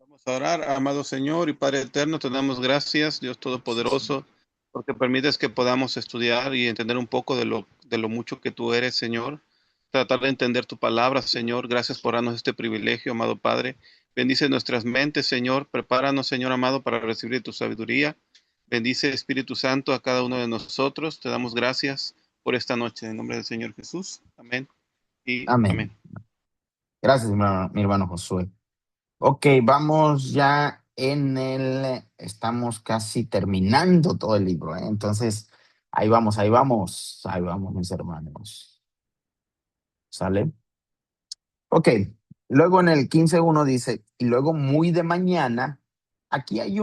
Vamos a orar, amado Señor y Padre eterno, te damos gracias, Dios Todopoderoso, porque permites que podamos estudiar y entender un poco de lo mucho que tú eres, Señor. Tratar de entender tu palabra, Señor. Gracias por darnos este privilegio, amado Padre. Bendice nuestras mentes, Señor. Prepáranos, Señor amado, para recibir tu sabiduría. Bendice, Espíritu Santo, a cada uno de nosotros. Te damos gracias por esta noche. En nombre del Señor Jesús. Amén y Amén. amén. Gracias, mi hermano Josué. Ok, vamos ya estamos casi terminando todo el libro, ¿eh? Entonces, ahí vamos, mis hermanos. ¿Sale? Ok, luego en el 15:1 dice, y luego muy de mañana, aquí hay,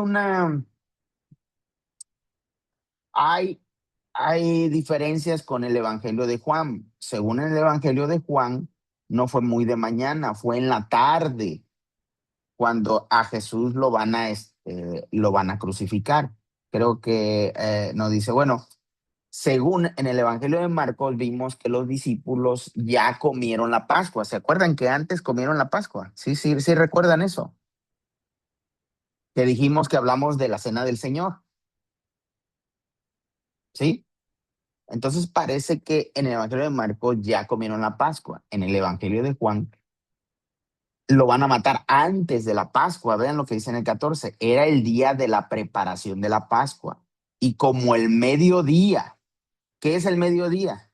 hay diferencias con el Evangelio de Juan. Según el Evangelio de Juan, no fue muy de mañana, fue en la tarde cuando a Jesús lo van a crucificar. Creo que nos dice, bueno, según en el Evangelio de Marcos vimos que los discípulos ya comieron la Pascua. ¿Se acuerdan que antes comieron la Pascua? Sí, sí, sí recuerdan eso. Que dijimos que hablamos de la cena del Señor, ¿sí? Entonces parece que en el Evangelio de Marcos ya comieron la Pascua. En el Evangelio de Juan lo van a matar antes de la Pascua. Vean lo que dice en el 14. Era el día de la preparación de la Pascua. Y como el mediodía, ¿qué es el mediodía?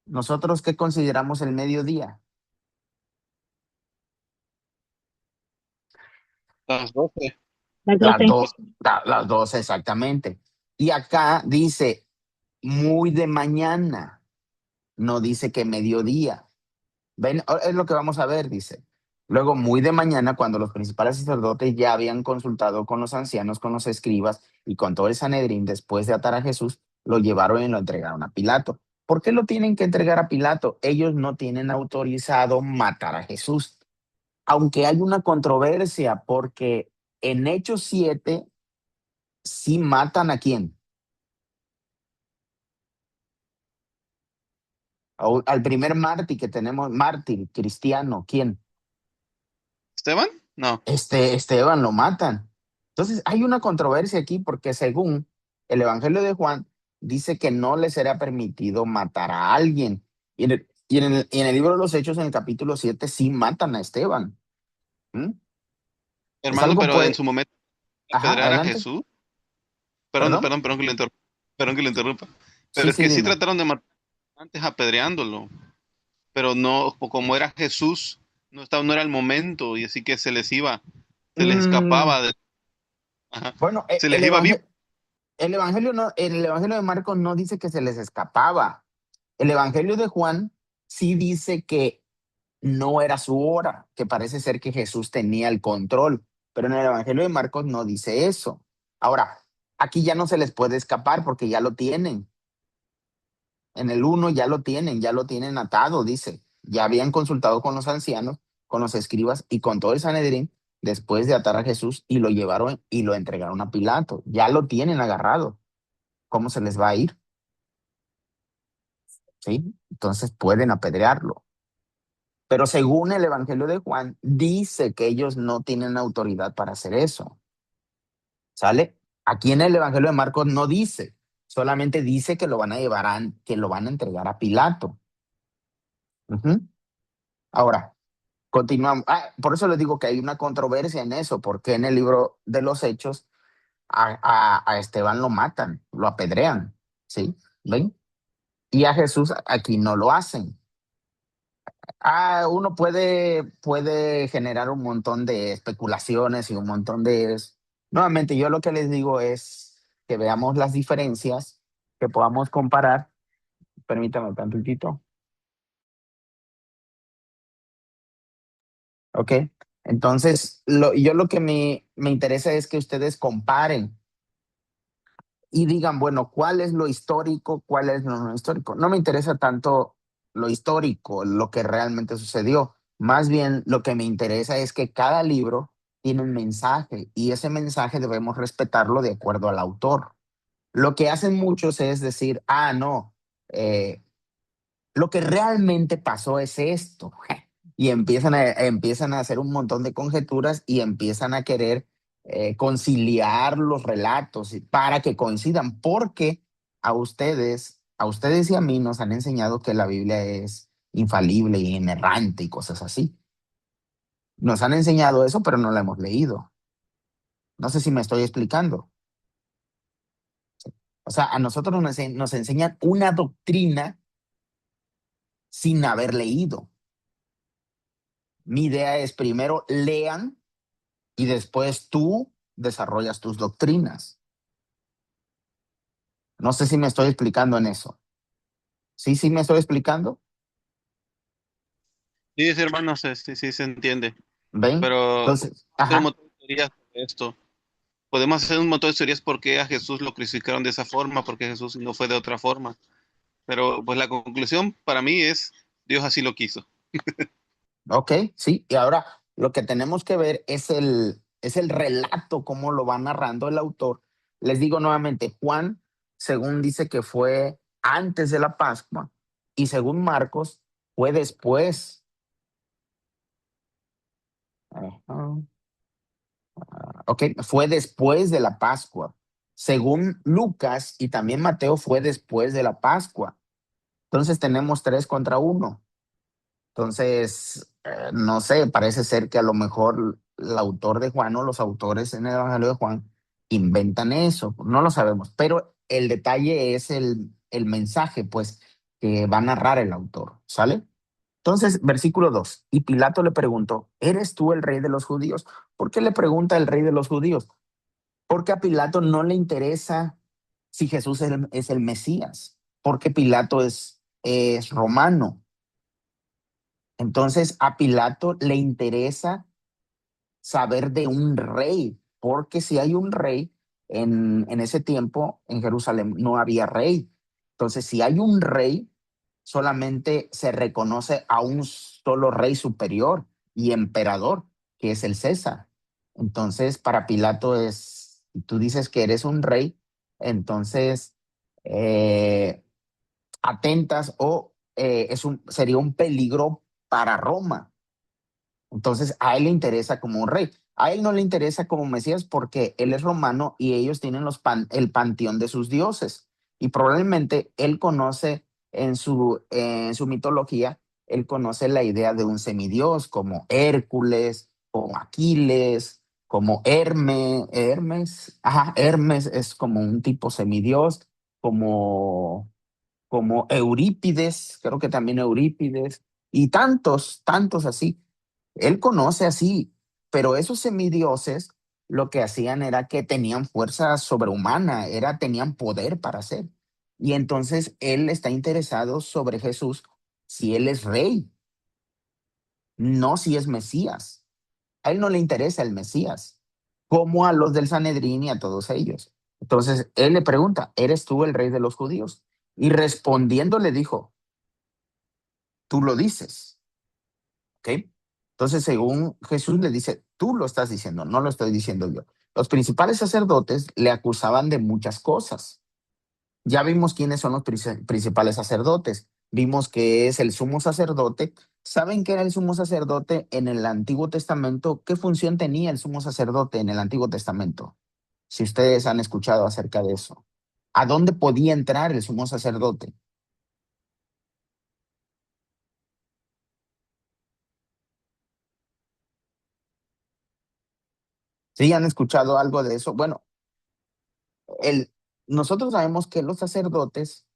¿Nosotros qué consideramos el mediodía? Las 12. Las Las 12. dos, las 12 exactamente. Y acá dice muy de mañana, no dice que mediodía. ¿Ven? Es lo que vamos a ver, dice. Luego, muy de mañana, cuando los principales sacerdotes ya habían consultado con los ancianos, con los escribas y con todo el Sanedrín, después de atar a Jesús, lo llevaron y lo entregaron a Pilato. ¿Por qué lo tienen que entregar a Pilato? Ellos no tienen autorizado matar a Jesús. Aunque hay una controversia, porque en Hechos 7 sí matan a quién. Al primer mártir cristiano, ¿quién? ¿Esteban? No. Esteban lo matan. Entonces, hay una controversia aquí porque según el Evangelio de Juan, dice que no le será permitido matar a alguien. Y en el libro de los Hechos, en el capítulo 7 sí matan a Esteban. ¿Mm? Es Hermano, algo, pero en pues, su momento ajá, apedrear a adelante, Jesús. Perdón, perdón. perdón, perdón que le interrumpa. Pero Sí, es sí, que sí dime. trataron de matar antes apedreándolo, pero no, como era Jesús, no era el momento, y así que se les Mm, escapaba, ajá, bueno, se les iba vivo. el Evangelio no, el Evangelio de Marcos no dice que se les escapaba. El Evangelio de Juan sí dice que no era su hora, que parece ser que Jesús tenía el control, pero en el Evangelio de Marcos no dice eso. Ahora, aquí ya no se les puede escapar porque ya lo tienen. En el uno ya lo tienen atado, dice. Ya habían consultado con los ancianos, con los escribas y con todo el Sanedrín después de atar a Jesús y lo llevaron y lo entregaron a Pilato. Ya lo tienen agarrado. ¿Cómo se les va a ir? ¿Sí? Entonces pueden apedrearlo. Pero según el Evangelio de Juan, dice que ellos no tienen autoridad para hacer eso. ¿Sale? Aquí en el Evangelio de Marcos no dice, solamente dice que lo van a que lo van a entregar a Pilato. Ujú. Ahora, continuamos. Por eso les digo que hay una controversia en eso, porque en el libro de los Hechos a Esteban lo matan, lo apedrean, ¿sí? ¿Ven? Y a Jesús aquí no lo hacen. Uno puede generar un montón de especulaciones y un montón de... Nuevamente, yo lo que les digo es que veamos las diferencias, que podamos comparar. Permítame un tantito. ¿Ok? Entonces, yo lo que me interesa es que ustedes comparen y digan, bueno, ¿cuál es lo histórico? ¿Cuál es lo no histórico? No me interesa tanto lo histórico, lo que realmente sucedió. Más bien, lo que me interesa es que cada libro tiene un mensaje y ese mensaje debemos respetarlo de acuerdo al autor. Lo que hacen muchos es decir, no, lo que realmente pasó es esto. y empiezan a hacer un montón de conjeturas y empiezan a querer conciliar los relatos para que coincidan, porque a ustedes y a mí nos han enseñado que la Biblia es infalible y inerrante y cosas así. Nos han enseñado eso, pero no la hemos leído. No sé si me estoy explicando. O sea, a nosotros nos enseñan una doctrina sin haber leído. Mi idea es primero lean y después tú desarrollas tus doctrinas. No sé si me estoy explicando en eso. ¿Sí, sí me estoy explicando? Sí, sí, hermano, sí, sí, sí se entiende. ¿Ven? Pero Entonces, hacer un ajá, montón de teorías sobre esto. Podemos hacer un montón de teorías por qué a Jesús lo crucificaron de esa forma, porque Jesús no fue de otra forma. Pero pues la conclusión para mí es, Dios así lo quiso. ok, sí. Y ahora lo que tenemos que ver es el relato, cómo lo va narrando el autor. Les digo nuevamente, Juan, según dice que fue antes de la Pascua, y según Marcos, fue después. Ajá. Ok, fue después de la Pascua. Según Lucas y también Mateo, fue después de la Pascua. Entonces tenemos 3 contra 1. Entonces, no sé, parece ser que a lo mejor el autor de Juan o los autores en el Evangelio de Juan inventan eso, no lo sabemos, pero el detalle es el mensaje, pues, que va a narrar el autor, ¿sale? Entonces, versículo 2, y Pilato le preguntó, ¿eres tú el rey de los judíos? ¿Por qué le pregunta el rey de los judíos? Porque a Pilato no le interesa si Jesús es el Mesías, porque Pilato es romano. Entonces a Pilato le interesa saber de un rey, porque si hay un rey, en ese tiempo en Jerusalén no había rey. Entonces, si hay un rey, solamente se reconoce a un solo rey superior y emperador, que es el César. Entonces, para Pilato si tú dices que eres un rey, entonces eh, atentas o sería un peligro para Roma. Entonces, a él le interesa como un rey. A él no le interesa como Mesías porque él es romano y ellos tienen el panteón de sus dioses. Y probablemente él conoce en su mitología, él conoce la idea de un semidios como Hércules, como Aquiles, como Hermes es como un tipo semidios, como Eurípides, creo que también Eurípides, y tantos, tantos así. Él conoce así, pero esos semidioses lo que hacían era que tenían fuerza sobrehumana, tenían poder para hacer. Y entonces él está interesado sobre Jesús si él es rey, no si es Mesías. A él no le interesa el Mesías, como a los del Sanedrín y a todos ellos. Entonces él le pregunta, ¿eres tú el rey de los judíos? Y respondiendo le dijo, tú lo dices. ¿Ok? Entonces, según Jesús le dice, tú lo estás diciendo, no lo estoy diciendo yo. Los principales sacerdotes le acusaban de muchas cosas. Ya vimos quiénes son los principales sacerdotes. Vimos que es el sumo sacerdote. ¿Saben qué era el sumo sacerdote en el Antiguo Testamento? ¿Qué función tenía el sumo sacerdote en el Antiguo Testamento? Si ustedes han escuchado acerca de eso. ¿A dónde podía entrar el sumo sacerdote? ¿Sí han escuchado algo de eso? Bueno, el, nosotros sabemos que los sacerdotes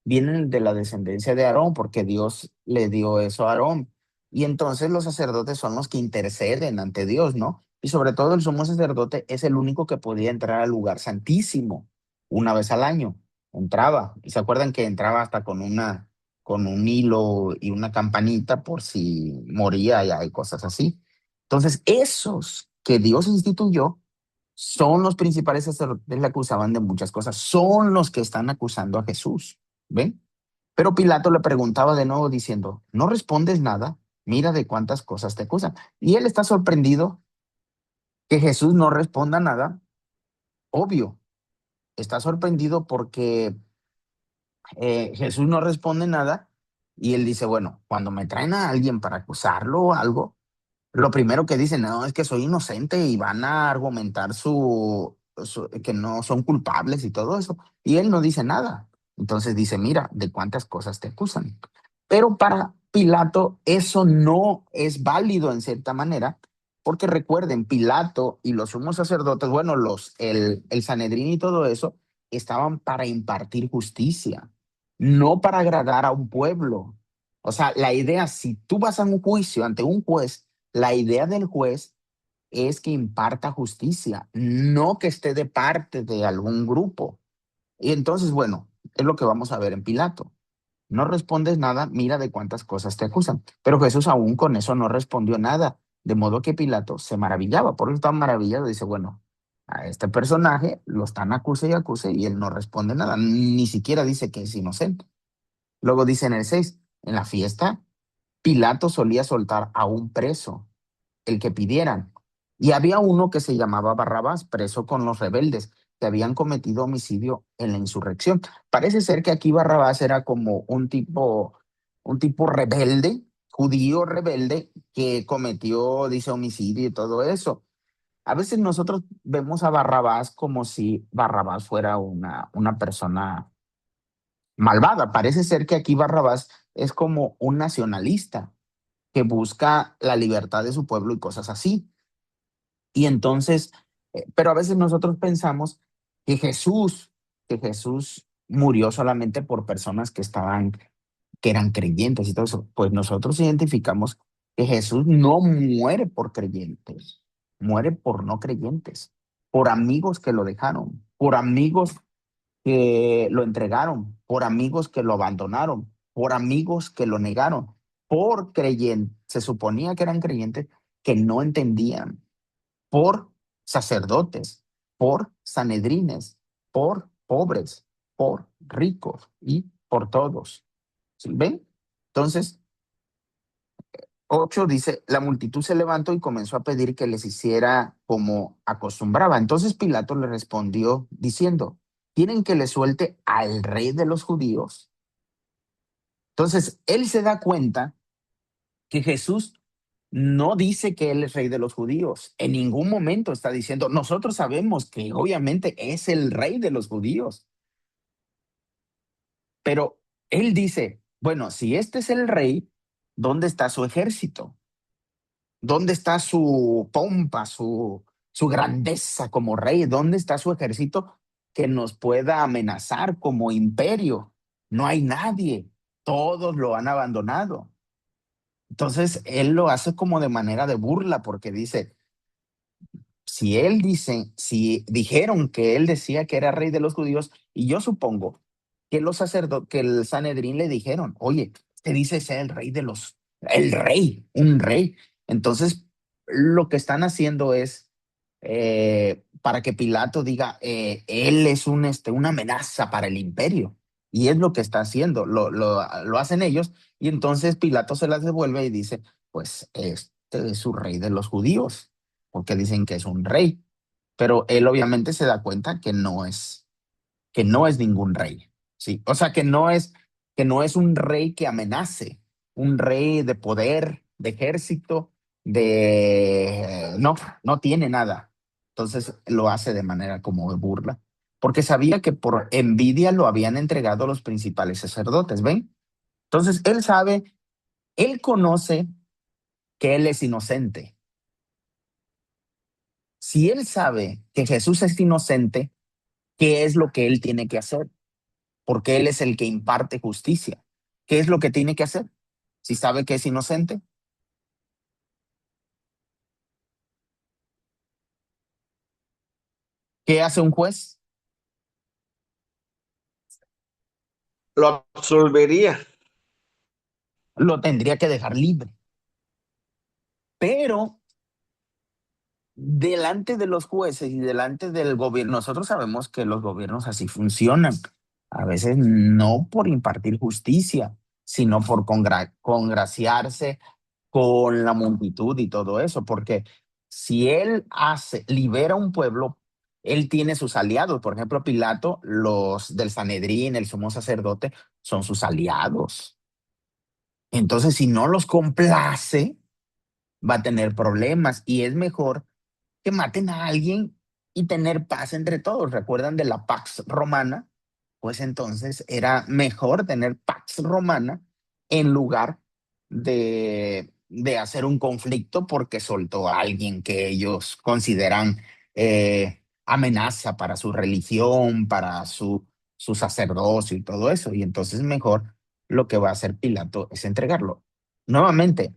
vienen de la descendencia de Aarón, porque Dios le dio eso a Aarón. Y entonces los sacerdotes son los que interceden ante Dios, ¿no? Y sobre todo el sumo sacerdote es el único que podía entrar al lugar santísimo una vez al año. Entraba. Y se acuerdan que entraba hasta con un hilo y una campanita por si moría y hay cosas así. Entonces, esos que Dios instituyó son los principales sacerdotes, le acusaban de muchas cosas, son los que están acusando a Jesús, ¿ven? Pero Pilato le preguntaba de nuevo diciendo, ¿no respondes nada? Mira de cuántas cosas te acusan. Y él está sorprendido que Jesús no responda nada, obvio, está sorprendido porque Jesús no responde nada Y él dice, bueno, cuando me traen a alguien para acusarlo o algo, lo primero que dicen, no, es que soy inocente y van a argumentar que no son culpables y todo eso. Y él no dice nada. Entonces dice, mira, ¿de cuántas cosas te acusan? Pero para Pilato eso no es válido en cierta manera, porque recuerden, Pilato y los sumos sacerdotes, bueno, el Sanedrín y todo eso, estaban para impartir justicia, no para agradar a un pueblo. O sea, la idea, si tú vas a un juicio ante un juez, la idea del juez es que imparta justicia, no que esté de parte de algún grupo. Y entonces, bueno, es lo que vamos a ver en Pilato. No respondes nada, mira de cuántas cosas te acusan. Pero Jesús aún con eso no respondió nada, de modo que Pilato se maravillaba, por eso estaba maravillado, dice, bueno, a este personaje lo están acuse y él no responde nada, ni siquiera dice que es inocente. Luego dice en el 6, en la fiesta, Pilato solía soltar a un preso el que pidieran. Y había uno que se llamaba Barrabás, preso con los rebeldes, que habían cometido homicidio en la insurrección. Parece ser que aquí Barrabás era como un tipo rebelde, judío rebelde, que cometió, dice, homicidio y todo eso. A veces nosotros vemos a Barrabás como si Barrabás fuera una persona malvada. Parece ser que aquí Barrabás es como un nacionalista que busca la libertad de su pueblo y cosas así. Y entonces, pero a veces nosotros pensamos que Jesús murió solamente por personas que eran creyentes y todo eso. Pues nosotros identificamos que Jesús no muere por creyentes, muere por no creyentes, por amigos que lo dejaron, por amigos que lo entregaron, por amigos que lo abandonaron, por amigos que lo negaron, por creyentes, se suponía que eran creyentes que no entendían, por sacerdotes, por sanedrines, por pobres, por ricos y por todos. ¿Sí? ¿Ven? Entonces, 8 dice, la multitud se levantó y comenzó a pedir que les hiciera como acostumbraba. Entonces Pilato le respondió diciendo, ¿quieren que le suelte al rey de los judíos? Entonces, él se da cuenta que Jesús no dice que él es rey de los judíos. En ningún momento está diciendo, nosotros sabemos que obviamente es el rey de los judíos, pero él dice, bueno, si este es el rey, ¿dónde está su ejército? ¿Dónde está su pompa, su grandeza como rey? ¿Dónde está su ejército que nos pueda amenazar como imperio? No hay nadie. Todos lo han abandonado. Entonces, él lo hace como de manera de burla porque dice, si dijeron que él decía que era rey de los judíos, y yo supongo que los sacerdotes, que el Sanedrín le dijeron, oye, te dice ser el rey, un rey. Entonces, lo que están haciendo es para que Pilato diga, él es una amenaza para el imperio. Y es lo que está haciendo, lo hacen ellos, y entonces Pilato se las devuelve y dice, pues este es su rey de los judíos porque dicen que es un rey, pero él obviamente se da cuenta que no es ningún rey, ¿sí? O sea, que no es un rey que amenace, un rey de poder, de ejército, no, no tiene nada. Entonces lo hace de manera como de burla, porque sabía que por envidia lo habían entregado los principales sacerdotes, ¿ven? Entonces él sabe, él conoce que él es inocente. Si él sabe que Jesús es inocente, ¿qué es lo que él tiene que hacer? Porque él es el que imparte justicia. ¿Qué es lo que tiene que hacer? Si sabe que es inocente, ¿qué hace un juez? Lo absolvería. Lo tendría que dejar libre. Pero delante de los jueces y delante del gobierno, nosotros sabemos que los gobiernos así funcionan. A veces no por impartir justicia, sino por congraciarse con la multitud y todo eso, porque si él libera un pueblo, él tiene sus aliados. Por ejemplo, Pilato, los del Sanedrín, el sumo sacerdote, son sus aliados. Entonces, si no los complace, va a tener problemas y es mejor que maten a alguien y tener paz entre todos. ¿Recuerdan de la Pax Romana? Pues entonces era mejor tener Pax Romana en lugar de hacer un conflicto porque soltó a alguien que ellos consideran amenaza para su religión, para su sacerdocio y todo eso. Y entonces mejor lo que va a hacer Pilato es entregarlo. Nuevamente,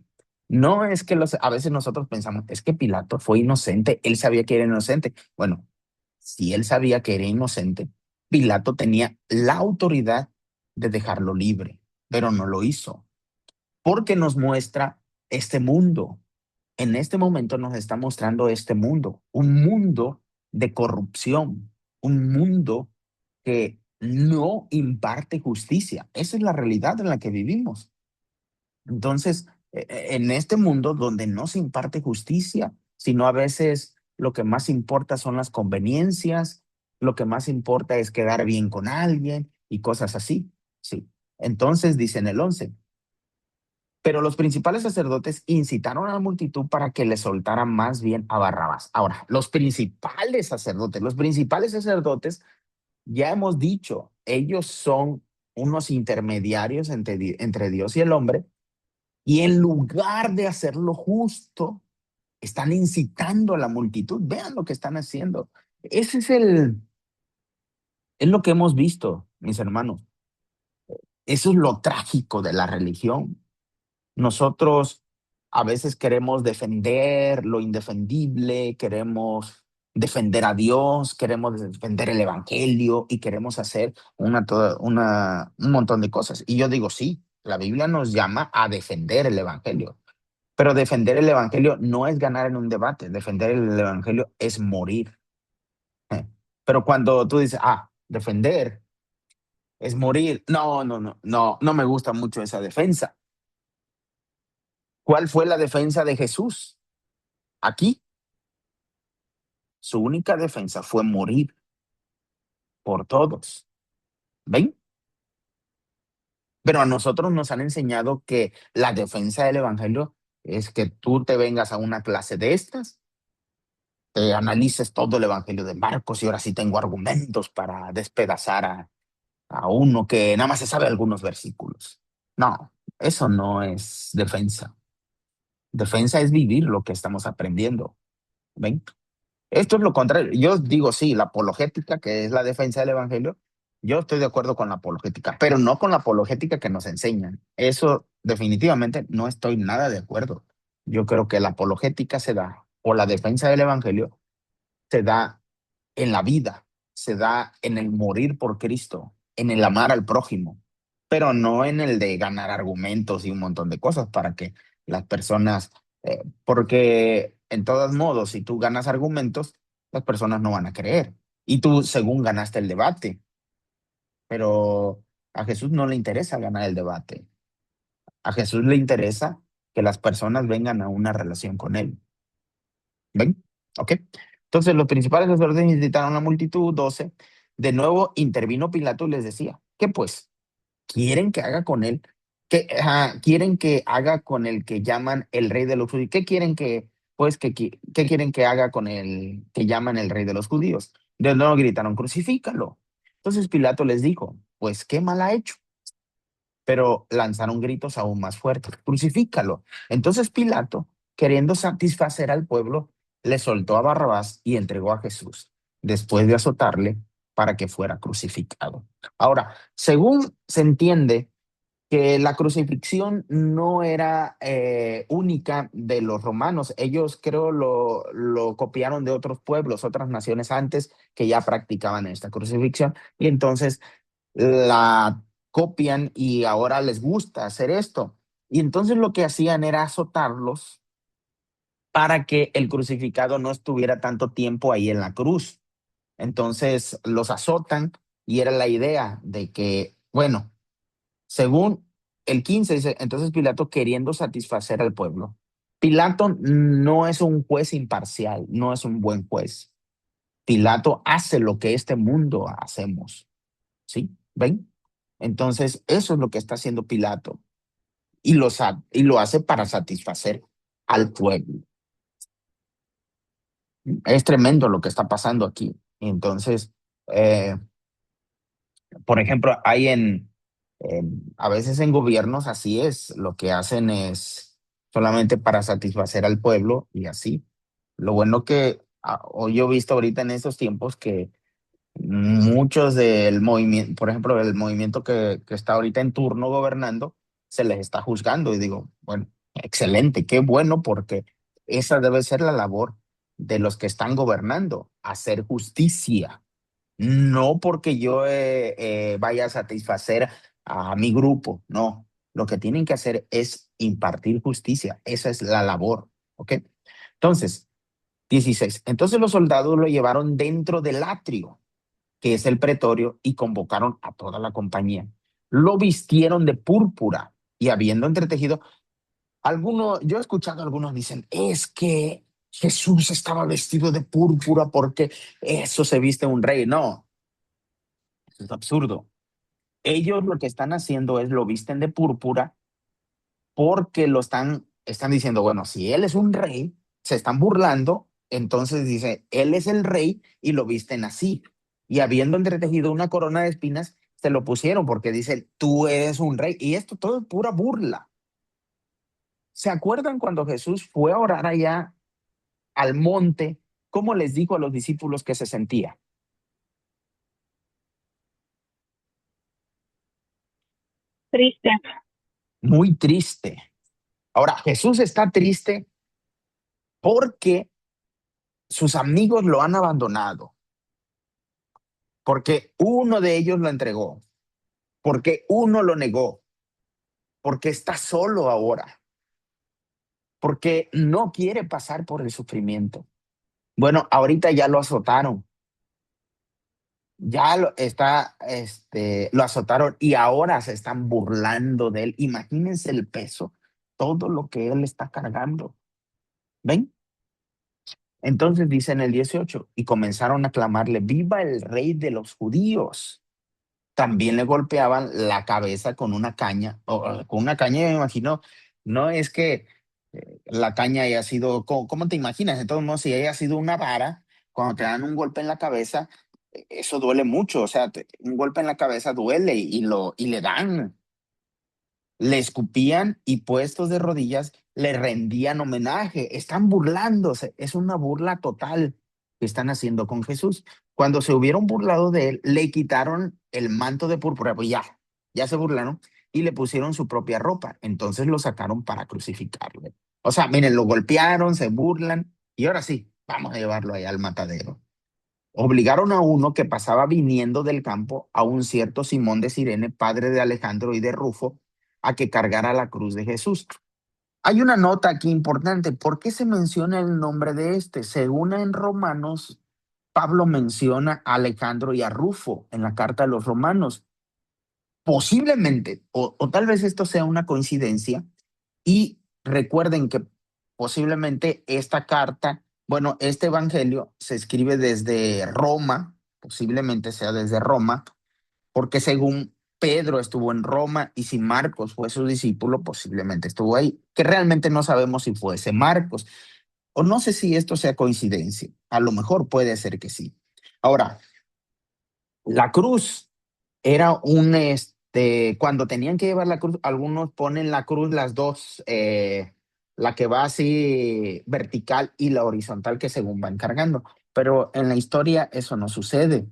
no es que a veces nosotros pensamos, es que Pilato fue inocente, él sabía que era inocente. Bueno, si él sabía que era inocente, Pilato tenía la autoridad de dejarlo libre, pero no lo hizo, porque nos muestra este mundo. En este momento nos está mostrando este mundo, un mundo de corrupción, un mundo que no imparte justicia. Esa es la realidad en la que vivimos. Entonces, en este mundo donde no se imparte justicia, sino a veces lo que más importa son las conveniencias, lo que más importa es quedar bien con alguien y cosas así. Sí. Entonces, dice en el 11, pero los principales sacerdotes incitaron a la multitud para que le soltaran más bien a Barrabás. Ahora, los principales sacerdotes, ya hemos dicho, ellos son unos intermediarios entre Dios y el hombre, y en lugar de hacer lo justo, están incitando a la multitud. Vean lo que están haciendo. Ese es lo que hemos visto, mis hermanos. Eso es lo trágico de la religión. Nosotros a veces queremos defender lo indefendible, queremos defender a Dios, queremos defender el evangelio y queremos hacer un montón de cosas. Y yo digo, sí, la Biblia nos llama a defender el evangelio. Pero defender el evangelio no es ganar en un debate, defender el evangelio es morir. Pero cuando tú dices, defender es morir, no me gusta mucho esa defensa. ¿Cuál fue la defensa de Jesús? Aquí, su única defensa fue morir por todos. ¿Ven? Pero a nosotros nos han enseñado que la defensa del evangelio es que tú te vengas a una clase de estas, analices todo el evangelio de Marcos y ahora sí tengo argumentos para despedazar a uno que nada más se sabe algunos versículos. No, eso no es defensa. Defensa es vivir lo que estamos aprendiendo. ¿Ven? Esto es lo contrario. Yo digo, sí, la apologética, que es la defensa del evangelio, yo estoy de acuerdo con la apologética, pero no con la apologética que nos enseñan. Eso definitivamente no estoy nada de acuerdo. Yo creo que la apologética se da, o la defensa del evangelio se da en la vida, se da en el morir por Cristo, en el amar al prójimo, pero no en el de ganar argumentos y un montón de cosas para que las personas, porque en todos modos, si tú ganas argumentos, las personas no van a creer. Y tú, según ganaste el debate, pero a Jesús no le interesa ganar el debate. A Jesús le interesa que las personas vengan a una relación con él. ¿Ven? ¿Ok? Entonces los principales sacerdotes incitaron a la multitud, 12. De nuevo intervino Pilato y les decía, ¿qué pues? ¿Quieren que haga con él? ¿Quieren que haga con el que llaman el rey de los judíos? ¿Qué quieren qué quieren que haga con el que llaman el rey de los judíos? De nuevo gritaron, crucifícalo. Entonces Pilato les dijo, pues qué mal ha hecho, pero lanzaron gritos aún más fuertes, crucifícalo. Entonces Pilato, queriendo satisfacer al pueblo, le soltó a Barrabás y entregó a Jesús, después de azotarle para que fuera crucificado. Ahora, según se entiende que la crucifixión no era única de los romanos, ellos creo lo copiaron de otros pueblos, otras naciones antes que ya practicaban esta crucifixión, y entonces la copian y ahora les gusta hacer esto. Y entonces lo que hacían era azotarlos para que el crucificado no estuviera tanto tiempo ahí en la cruz. Entonces los azotan y era la idea de que, bueno, según el 15 dice, entonces Pilato queriendo satisfacer al pueblo. Pilato no es un juez imparcial, no es un buen juez. Pilato hace lo que este mundo hacemos. ¿Sí? ¿Ven? Entonces, eso es lo que está haciendo Pilato. y lo hace para satisfacer al pueblo. Es tremendo lo que está pasando aquí. Entonces, eh, por ejemplo, a veces en gobiernos así es, lo que hacen es solamente para satisfacer al pueblo y así. Lo bueno que hoy yo he visto ahorita en estos tiempos que muchos del movimiento, por ejemplo, el movimiento que está ahorita en turno gobernando, se les está juzgando y digo, bueno, excelente, qué bueno, porque esa debe ser la labor de los que están gobernando, hacer justicia, no porque yo vaya a satisfacer a mi grupo, no, lo que tienen que hacer es impartir justicia, esa es la labor, ¿ok? Entonces, 16. Entonces los soldados lo llevaron dentro del atrio, que es el pretorio, y convocaron a toda la compañía. Lo vistieron de púrpura y habiendo entretejido, yo he escuchado a algunos dicen, es que Jesús estaba vestido de púrpura porque eso se viste un rey. No, eso es absurdo. Ellos lo que están haciendo es lo visten de púrpura porque están diciendo, bueno, si él es un rey, se están burlando, entonces dice, él es el rey y lo visten así. Y habiendo entretejido una corona de espinas, se lo pusieron porque dice, tú eres un rey. Y esto todo es pura burla. ¿Se acuerdan cuando Jesús fue a orar allá al monte? ¿Cómo les dijo a los discípulos que se sentía? Triste. Muy triste. Ahora, Jesús está triste porque sus amigos lo han abandonado, porque uno de ellos lo entregó, porque uno lo negó, porque está solo ahora, porque no quiere pasar por el sufrimiento. Bueno, ahorita ya lo azotaron, lo azotaron y ahora se están burlando de él. Imagínense el peso, todo lo que él está cargando. ¿Ven? Entonces dice en el 18, y comenzaron a clamarle, viva el rey de los judíos. También le golpeaban la cabeza con una caña, o con una caña, me imagino, no es que la caña haya sido, ¿cómo te imaginas? De todos modos, si haya sido una vara, cuando te dan un golpe en la cabeza, eso duele mucho, o sea, un golpe en la cabeza duele y le dan, le escupían y puestos de rodillas le rendían homenaje. Están burlándose. Es una burla total que están haciendo con Jesús. Cuando se hubieron burlado de él, le quitaron el manto de púrpura. Pues ya se burlaron y le pusieron su propia ropa. Entonces lo sacaron para crucificarle. O sea, miren, lo golpearon, se burlan y ahora sí, vamos a llevarlo allá al matadero. Obligaron a uno que pasaba viniendo del campo, a un cierto Simón de Cirene, padre de Alejandro y de Rufo, a que cargara la cruz de Jesús. Hay una nota aquí importante. ¿Por qué se menciona el nombre de este? Según en Romanos, Pablo menciona a Alejandro y a Rufo en la carta de los Romanos. Posiblemente, o tal vez esto sea una coincidencia, y recuerden que posiblemente esta carta, bueno, este evangelio se escribe desde Roma, posiblemente sea desde Roma, porque según Pedro estuvo en Roma y si Marcos fue su discípulo, posiblemente estuvo ahí, que realmente no sabemos si fue ese Marcos, o no sé si esto sea coincidencia, a lo mejor puede ser que sí. Ahora, la cruz era cuando tenían que llevar la cruz, algunos ponen la cruz las dos, la que va así vertical y la horizontal que según van cargando. Pero en la historia eso no sucede.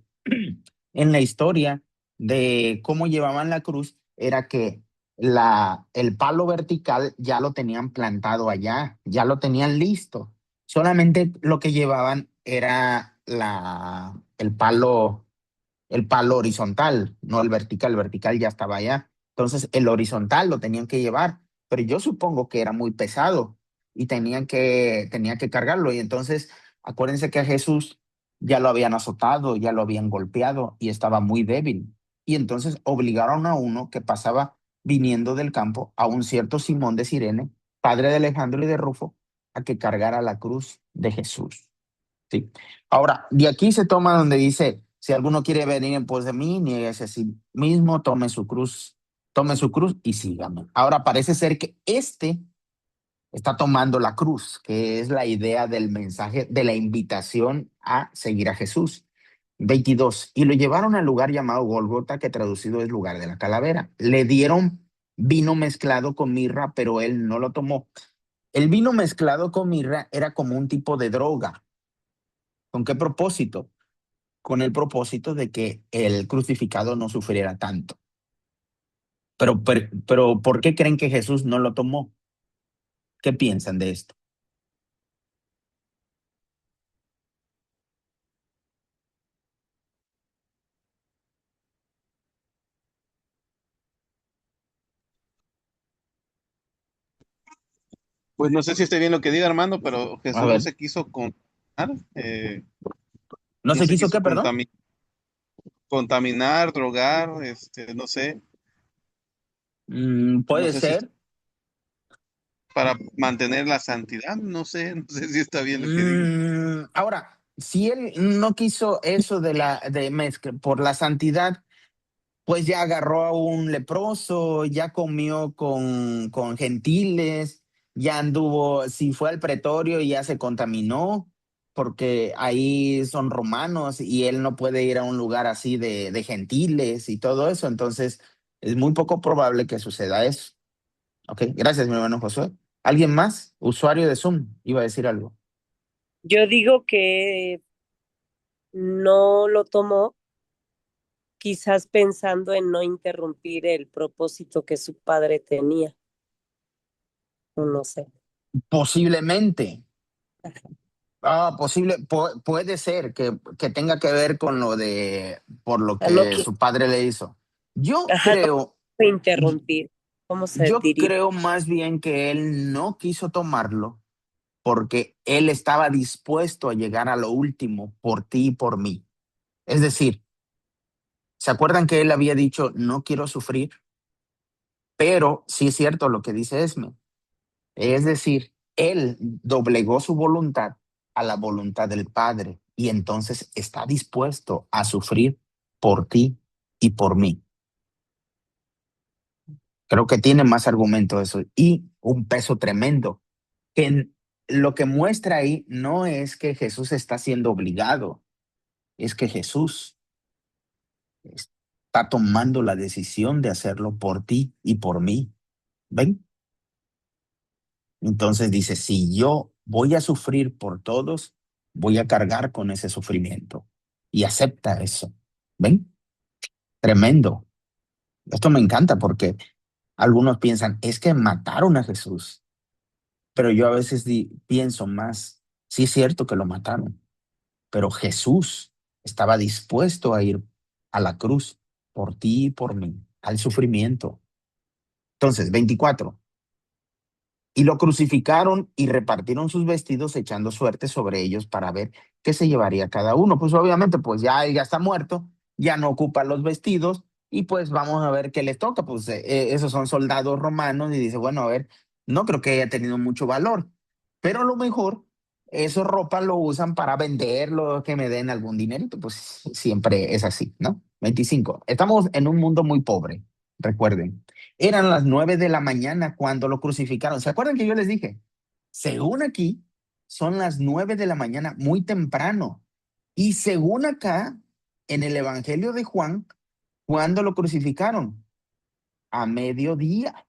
En la historia de cómo llevaban la cruz era que el palo vertical ya lo tenían plantado allá, ya lo tenían listo. Solamente lo que llevaban era el palo horizontal, no el vertical ya estaba allá. Entonces el horizontal lo tenían que llevar, pero yo supongo que era muy pesado y tenía que cargarlo. Y entonces acuérdense que a Jesús ya lo habían azotado, ya lo habían golpeado y estaba muy débil. Y entonces obligaron a uno que pasaba viniendo del campo, a un cierto Simón de Cirene, padre de Alejandro y de Rufo, a que cargara la cruz de Jesús. ¿Sí? Ahora, de aquí se toma donde dice, si alguno quiere venir en pos de mí, niéguese a sí mismo, tome su cruz tome su cruz y sígame. Ahora parece ser que está tomando la cruz, que es la idea del mensaje de la invitación a seguir a Jesús. 22. Y lo llevaron al lugar llamado Gólgota, que traducido es lugar de la calavera. Le dieron vino mezclado con mirra, pero él no lo tomó. El vino mezclado con mirra era como un tipo de droga. ¿Con qué propósito? Con el propósito de que el crucificado no sufriera tanto. Pero ¿por qué creen que Jesús no lo tomó? ¿Qué piensan de esto? Pues no sé si esté bien lo que diga Armando, pero A Jesús no ver, se quiso contaminar, ¿no no se se quiso quiso qué, perdón? contaminar, drogar, no sé, no Puede sé si ser. para mantener la santidad, no sé, no sé si está bien lo que diga. Ahora, si él no quiso eso de mezcla por la santidad, pues ya agarró a un leproso, ya comió con gentiles, ya anduvo, si fue al pretorio ya se contaminó, porque ahí son romanos y él no puede ir a un lugar así de gentiles y todo eso, entonces es muy poco probable que suceda eso. Ok, gracias, mi hermano Josué. ¿Alguien más? Usuario de Zoom, iba a decir algo. Yo digo que no lo tomó, quizás pensando en no interrumpir el propósito que su padre tenía, o no sé. Posiblemente. Puede ser que tenga que ver con por lo Ah, no, que su padre le hizo. Yo ajá, no creo, puede interrumpir. ¿Cómo se yo diría? creo más bien que él no quiso tomarlo porque él estaba dispuesto a llegar a lo último por ti y por mí. Es decir, ¿se acuerdan que él había dicho, no quiero sufrir? Pero sí es cierto lo que dice Esme. Es decir, él doblegó su voluntad a la voluntad del Padre y entonces está dispuesto a sufrir por ti y por mí. Creo que tiene más argumento eso y un peso tremendo. Lo que muestra ahí no es que Jesús está siendo obligado, es que Jesús está tomando la decisión de hacerlo por ti y por mí. ¿Ven? Entonces dice, si yo voy a sufrir por todos, voy a cargar con ese sufrimiento. Y acepta eso. ¿Ven? Tremendo. Esto me encanta porque algunos piensan, es que mataron a Jesús. Pero yo a veces pienso más, sí es cierto que lo mataron, pero Jesús estaba dispuesto a ir a la cruz por ti y por mí, al sufrimiento. Entonces, 24. Y lo crucificaron y repartieron sus vestidos echando suerte sobre ellos para ver qué se llevaría cada uno. Pues obviamente, pues ya él ya está muerto, ya no ocupa los vestidos y pues vamos a ver qué les toca. Pues esos son soldados romanos y dice, bueno, a ver, no creo que haya tenido mucho valor, pero a lo mejor esos ropas lo usan para venderlo, que me den algún dinerito, pues siempre es así, ¿no? 25. Estamos en un mundo muy pobre, recuerden. Eran las 9 de la mañana cuando lo crucificaron. ¿Se acuerdan que yo les dije? Según aquí, son las 9 de la mañana, muy temprano. Y según acá, en el Evangelio de Juan, ¿cuándo lo crucificaron? A mediodía.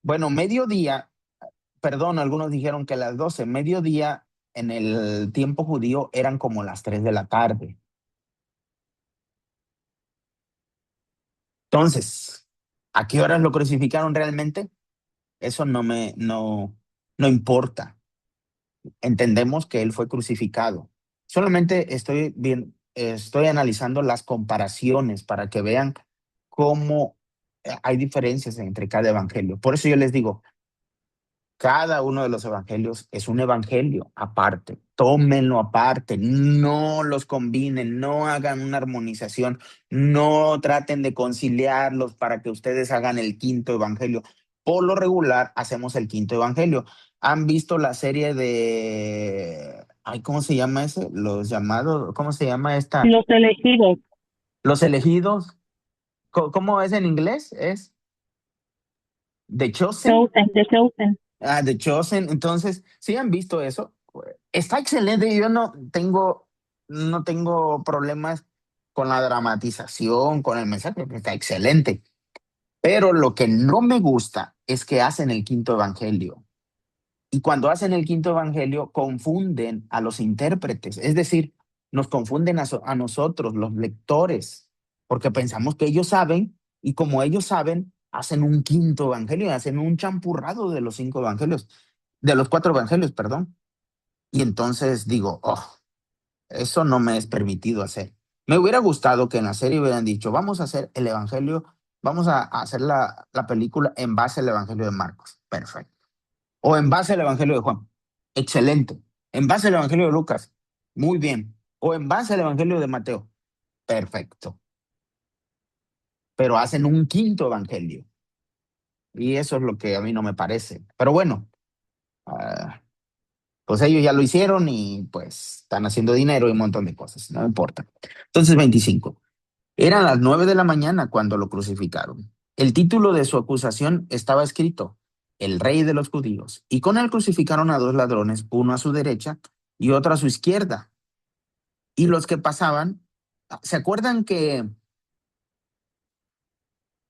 Bueno, mediodía, perdón, algunos dijeron que a las 12. Mediodía en el tiempo judío eran como las 3 de la tarde. Entonces, ¿a qué horas lo crucificaron realmente? Eso no importa. Entendemos que él fue crucificado. Solamente estoy analizando las comparaciones para que vean cómo hay diferencias entre cada evangelio. Por eso yo les digo, cada uno de los evangelios es un evangelio aparte. Tómenlo aparte, no los combinen, no hagan una armonización, no traten de conciliarlos para que ustedes hagan el quinto evangelio. Por lo regular, hacemos el quinto evangelio. ¿Han visto la serie ¿cómo se llama ese? Los llamados, ¿cómo se llama esta? Los elegidos. Los elegidos. ¿Cómo es en inglés? Es The Chosen. The Chosen. The Chosen. Entonces, ¿sí han visto eso? Está excelente. Yo no tengo problemas con la dramatización, con el mensaje, está excelente. Pero lo que no me gusta es que hacen el quinto evangelio. Y cuando hacen el quinto evangelio, confunden a los intérpretes. Es decir, nos confunden a nosotros, los lectores, porque pensamos que ellos saben, y como ellos saben, hacen un quinto evangelio, hacen un champurrado de los 5 evangelios, de los 4 evangelios, perdón. Y entonces digo, oh, eso no me es permitido hacer. Me hubiera gustado que en la serie hubieran dicho, vamos a hacer el evangelio, vamos a hacer la película en base al evangelio de Marcos. Perfecto. O en base al evangelio de Juan. Excelente. En base al evangelio de Lucas. Muy bien. O en base al evangelio de Mateo. Perfecto. Pero hacen un quinto evangelio. Y eso es lo que a mí no me parece. Pero bueno, pues ellos ya lo hicieron y pues están haciendo dinero y un montón de cosas. No importa. Entonces, 25. Eran las 9 de la mañana cuando lo crucificaron. El título de su acusación estaba escrito, El Rey de los Judíos. Y con él crucificaron a 2 ladrones, uno a su derecha y otro a su izquierda. Y los que pasaban, ¿se acuerdan que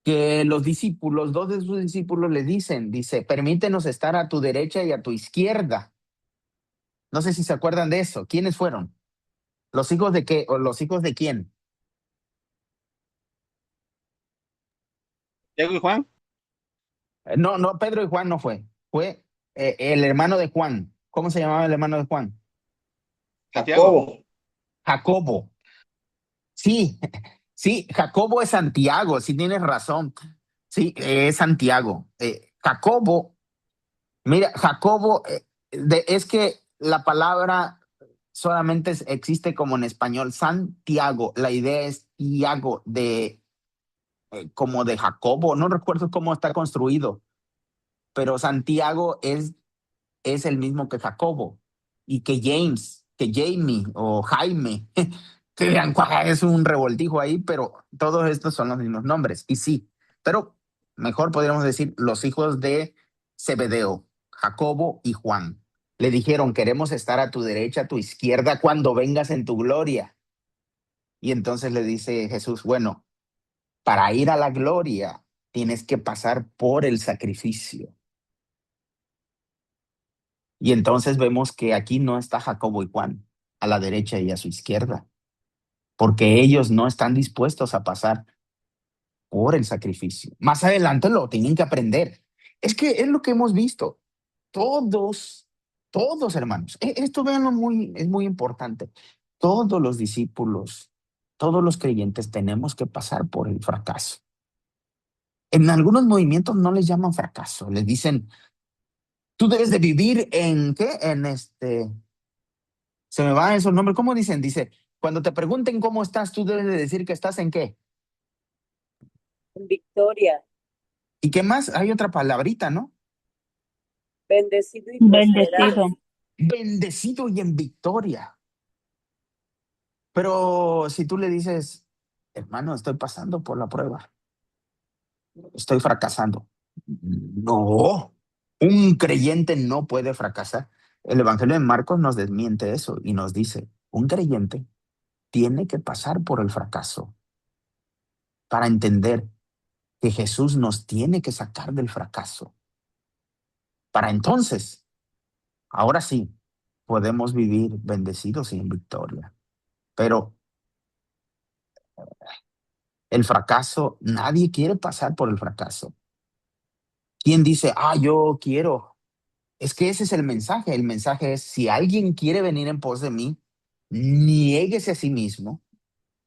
los discípulos, 2 de sus discípulos le dice, permítenos estar a tu derecha y a tu izquierda? No sé si se acuerdan de eso. ¿Quiénes fueron? ¿Los hijos de qué? ¿O los hijos de quién? Diego y Juan, No, Pedro y Juan no fue. Fue el hermano de Juan. ¿Cómo se llamaba el hermano de Juan? Santiago. Jacobo. Jacobo. Sí, sí, Jacobo es Santiago, sí tienes razón. Sí, es Santiago. Jacobo, mira, Jacobo, es que la palabra solamente existe como en español. Santiago, la idea es Tiago, como de Jacobo, no recuerdo cómo está construido, pero Santiago es el mismo que Jacobo y que James, que Jamie o Jaime, que vean, es un revoltijo ahí, pero todos estos son los mismos nombres. Y sí, pero mejor podríamos decir los hijos de Zebedeo, Jacobo y Juan. Le dijeron, queremos estar a tu derecha, a tu izquierda cuando vengas en tu gloria. Y entonces le dice Jesús, bueno, para ir a la gloria tienes que pasar por el sacrificio. Y entonces vemos que aquí no está Jacobo y Juan a la derecha y a su izquierda, porque ellos no están dispuestos a pasar por el sacrificio. Más adelante lo tienen que aprender. Es que es lo que hemos visto. Todos, todos hermanos, esto véanlo es muy importante. Todos los discípulos, todos los creyentes tenemos que pasar por el fracaso. En algunos movimientos no les llaman fracaso, les dicen, tú debes de vivir en ¿qué? Se me van esos nombres. ¿Cómo dicen? Dice, cuando te pregunten cómo estás, tú debes de decir que estás en qué. En victoria, ¿Y qué más? Hay otra palabrita, ¿no? bendecido y prosperado. Bendecido y en victoria. Pero si tú le dices, hermano, estoy pasando por la prueba, estoy fracasando. No, un creyente no puede fracasar. El Evangelio de Marcos nos desmiente eso y nos dice, un creyente tiene que pasar por el fracaso para entender que Jesús nos tiene que sacar del fracaso. Para entonces, ahora sí, podemos vivir bendecidos y en victoria. Pero el fracaso, nadie quiere pasar por el fracaso. ¿Quién dice, yo quiero? Es que ese es el mensaje. El mensaje es, si alguien quiere venir en pos de mí, niéguese a sí mismo,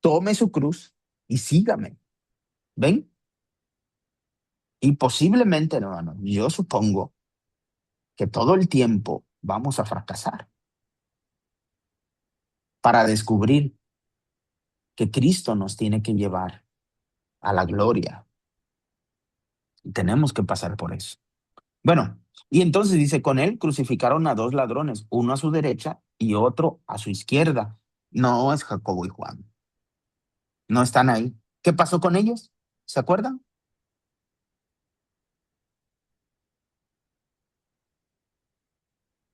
tome su cruz y sígame. ¿Ven? Y posiblemente, hermano, yo supongo que todo el tiempo vamos a fracasar para descubrir que Cristo nos tiene que llevar a la gloria. Y tenemos que pasar por eso. Bueno, y entonces dice, con él crucificaron a 2 ladrones, uno a su derecha y otro a su izquierda. No es Jacobo y Juan. No están ahí. ¿Qué pasó con ellos? ¿Se acuerdan?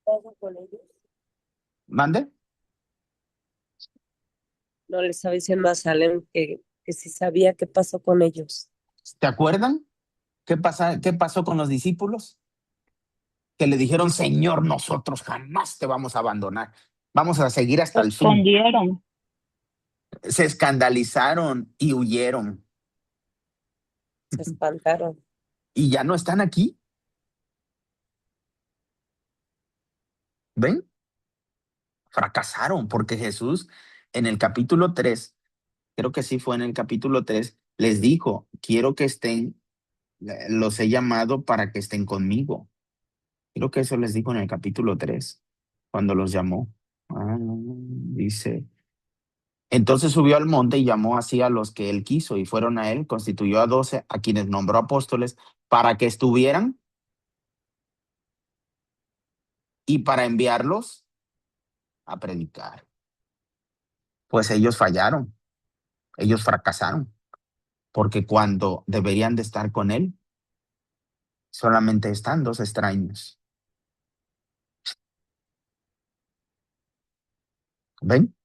¿Qué pasó con ellos? ¿Mande? No le estaba diciendo a Salem que sí sabía qué pasó con ellos. ¿Te acuerdan? ¿Qué pasó con los discípulos? Que le dijeron, Señor, nosotros jamás te vamos a abandonar. Vamos a seguir hasta Se el fin. escondieron. Se escandalizaron y huyeron. Se espantaron. Y ya no están aquí. ¿Ven? Fracasaron porque Jesús en el capítulo 3, creo que sí fue en el capítulo 3, les dijo, quiero que estén, los he llamado para que estén conmigo. Creo que eso les dijo en el capítulo 3, cuando los llamó. Dice, entonces subió al monte y llamó así a los que él quiso y fueron a él, constituyó a 12, a quienes nombró apóstoles, para que estuvieran y para enviarlos a predicar. Pues ellos fallaron, ellos fracasaron, porque cuando deberían de estar con él, solamente están dos extraños. ¿Ven?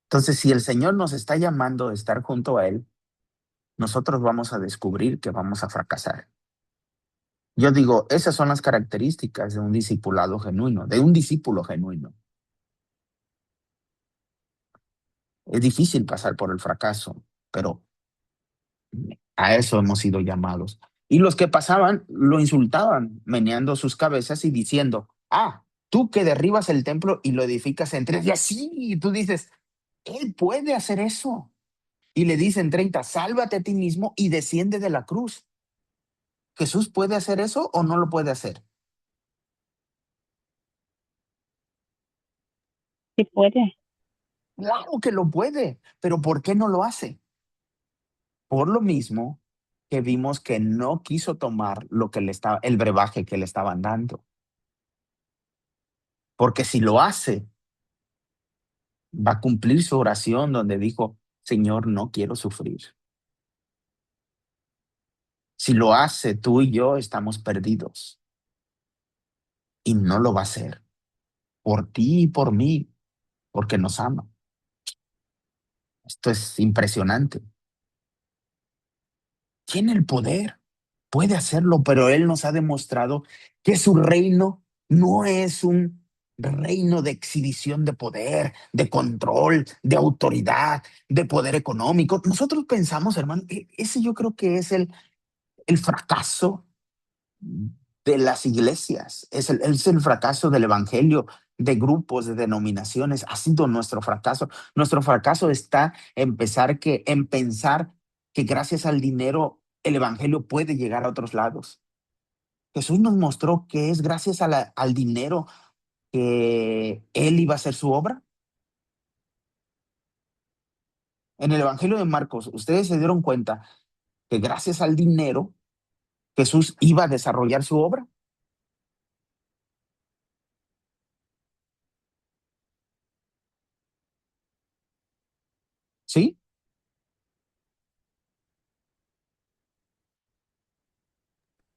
Entonces, si el Señor nos está llamando a estar junto a él, nosotros vamos a descubrir que vamos a fracasar. Yo digo, esas son las características de un discipulado genuino, de un discípulo genuino. Es difícil pasar por el fracaso, pero a eso hemos sido llamados. Y los que pasaban lo insultaban, meneando sus cabezas y diciendo, tú que derribas el templo y lo edificas en 3 días. Sí, tú dices, él puede hacer eso. Y le dicen 30, sálvate a ti mismo y desciende de la cruz. ¿Jesús puede hacer eso o no lo puede hacer? Sí puede. Claro que lo puede, pero ¿por qué no lo hace? Por lo mismo que vimos que no quiso tomar el brebaje que le estaban dando. Porque si lo hace, va a cumplir su oración donde dijo, Señor, no quiero sufrir. Si lo hace, tú y yo estamos perdidos. Y no lo va a hacer. Por ti y por mí, porque nos ama. Esto es impresionante. Tiene el poder, puede hacerlo, pero Él nos ha demostrado que su reino no es un reino de exhibición de poder, de control, de autoridad, de poder económico. Nosotros pensamos, hermano, ese yo creo que es el fracaso de las iglesias, es el fracaso del evangelio, de grupos, de denominaciones, ha sido nuestro fracaso. Nuestro fracaso está en pensar que gracias al dinero el evangelio puede llegar a otros lados. Jesús nos mostró que es gracias al dinero que él iba a hacer su obra. En el evangelio de Marcos, ustedes se dieron cuenta que gracias al dinero Jesús iba a desarrollar su obra. ¿Sí?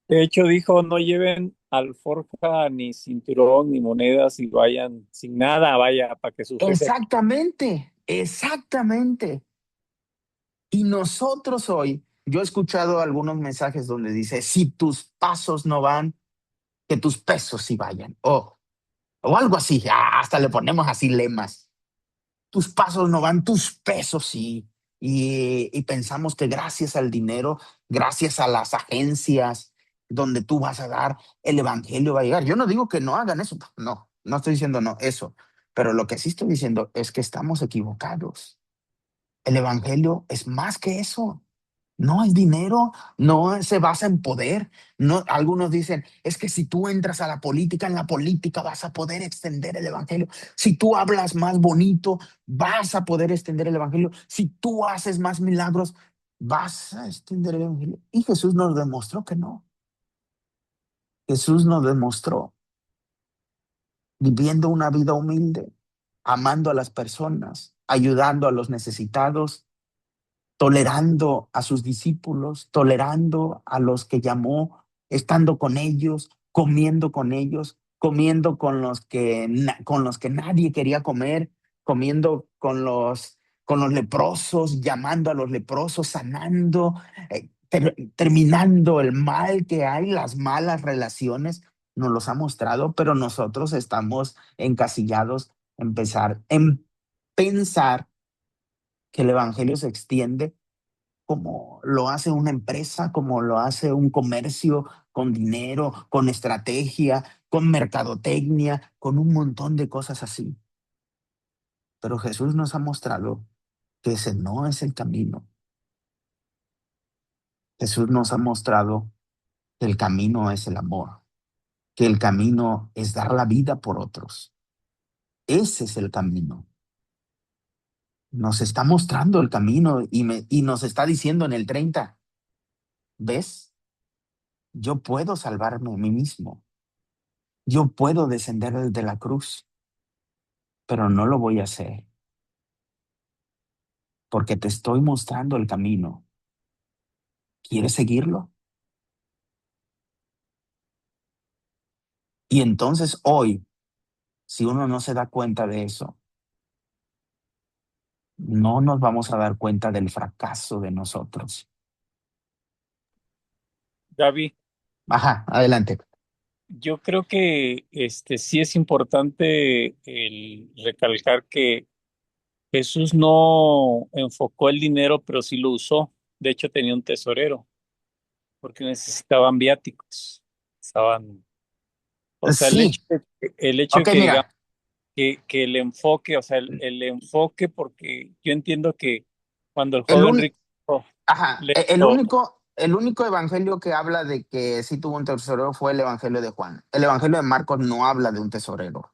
De hecho, dijo, no lleven alforja, ni cinturón, ni monedas y vayan sin nada, vaya, para que su jefe... Exactamente, exactamente. Y nosotros hoy, yo he escuchado algunos mensajes donde dice, si tus pasos no van, que tus pesos sí vayan. O algo así, hasta le ponemos así lemas. Tus pasos no van, tus pesos sí. Y pensamos que gracias al dinero, gracias a las agencias donde tú vas a dar, el evangelio va a llegar. Yo no digo que no hagan eso, no estoy diciendo no, eso. Pero lo que sí estoy diciendo es que estamos equivocados. El evangelio es más que eso. No es dinero, no se basa en poder. No, algunos dicen, es que si tú entras a la política, en la política vas a poder extender el evangelio. Si tú hablas más bonito, vas a poder extender el evangelio. Si tú haces más milagros, vas a extender el evangelio. Y Jesús nos demostró que no. Jesús nos demostró viviendo una vida humilde, amando a las personas, ayudando a los necesitados, tolerando a sus discípulos, tolerando a los que llamó, estando con ellos, comiendo con los que nadie quería comer, comiendo con los leprosos, llamando a los leprosos, sanando, terminando el mal que hay, las malas relaciones, nos los ha mostrado, pero nosotros estamos encasillados en pensar que el evangelio se extiende como lo hace una empresa, como lo hace un comercio, con dinero, con estrategia, con mercadotecnia, con un montón de cosas así. Pero Jesús nos ha mostrado que ese no es el camino. Jesús nos ha mostrado que el camino es el amor, que el camino es dar la vida por otros. Ese es el camino. Nos está mostrando el camino y nos está diciendo en el 30, ¿ves? Yo puedo salvarme a mí mismo. Yo puedo descender desde la cruz, pero no lo voy a hacer porque te estoy mostrando el camino. ¿Quieres seguirlo? Y entonces hoy, si uno no se da cuenta de eso, no nos vamos a dar cuenta del fracaso de nosotros. Gaby, Ajá, adelante. yo creo que sí es importante el recalcar que Jesús no enfocó el dinero, pero sí lo usó. De hecho, tenía un tesorero, porque necesitaban viáticos. Estaban, o sea, Sí, el hecho de ok, que digamos mira, que el enfoque, o sea, el enfoque, porque yo entiendo que cuando el el, joven un, rico ajá, le dijo, el único evangelio que habla de que sí tuvo un tesorero fue el evangelio de Juan. El evangelio de Marcos no habla de un tesorero.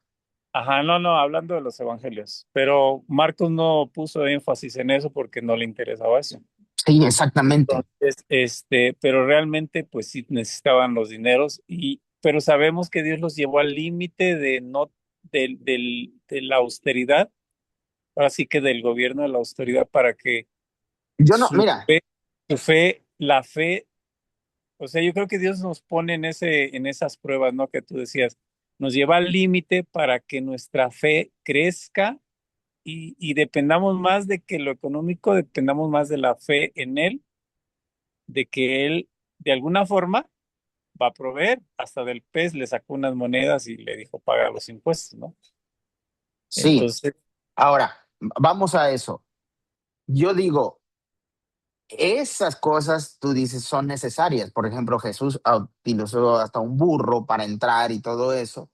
ajá, no, no, hablando de los evangelios, pero Marcos no puso énfasis en eso porque no le interesaba eso. Sí, exactamente. Entonces, pero realmente, pues sí necesitaban los dineros pero sabemos que Dios los llevó al límite de no, de la austeridad, así que del gobierno de la austeridad para que Yo no, su mira, fe, la fe, o sea, yo creo que Dios nos pone en esas pruebas, ¿no? Que tú decías, nos lleva al límite para que nuestra fe crezca y dependamos más de que lo económico, dependamos más de la fe en Él, de que Él, de alguna forma, va a proveer. Hasta del pez le sacó unas monedas y le dijo, paga los impuestos, ¿no? sí. Entonces, Ahora, vamos a eso. Yo digo, esas cosas tú dices son necesarias. Por ejemplo, Jesús utilizó hasta un burro para entrar y todo eso.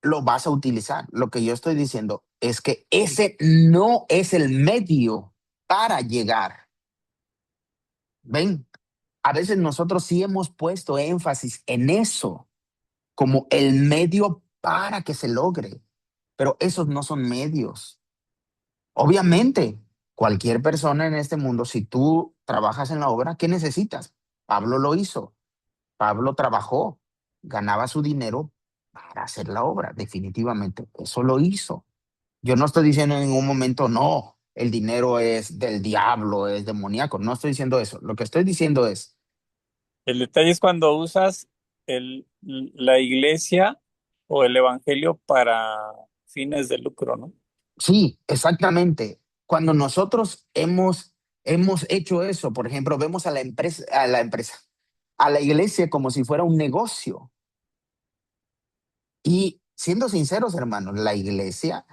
Lo vas a utilizar. Lo que yo estoy diciendo es que ese no es el medio para llegar. ¿Ven? A veces nosotros sí hemos puesto énfasis en eso como el medio para que se logre, pero esos no son medios. Obviamente, cualquier persona en este mundo, si tú trabajas en la obra, ¿qué necesitas? Pablo lo hizo. Pablo trabajó, ganaba su dinero para hacer la obra, definitivamente. Eso lo hizo. Yo no estoy diciendo en ningún momento, no, el dinero es del diablo, es demoníaco. No estoy diciendo eso. Lo que estoy diciendo es, el detalle es cuando usas la iglesia o el evangelio para fines de lucro, ¿no? sí, exactamente. Cuando nosotros hemos hecho eso, por ejemplo, vemos a la iglesia como si fuera un negocio. Y siendo sinceros, hermanos, la iglesia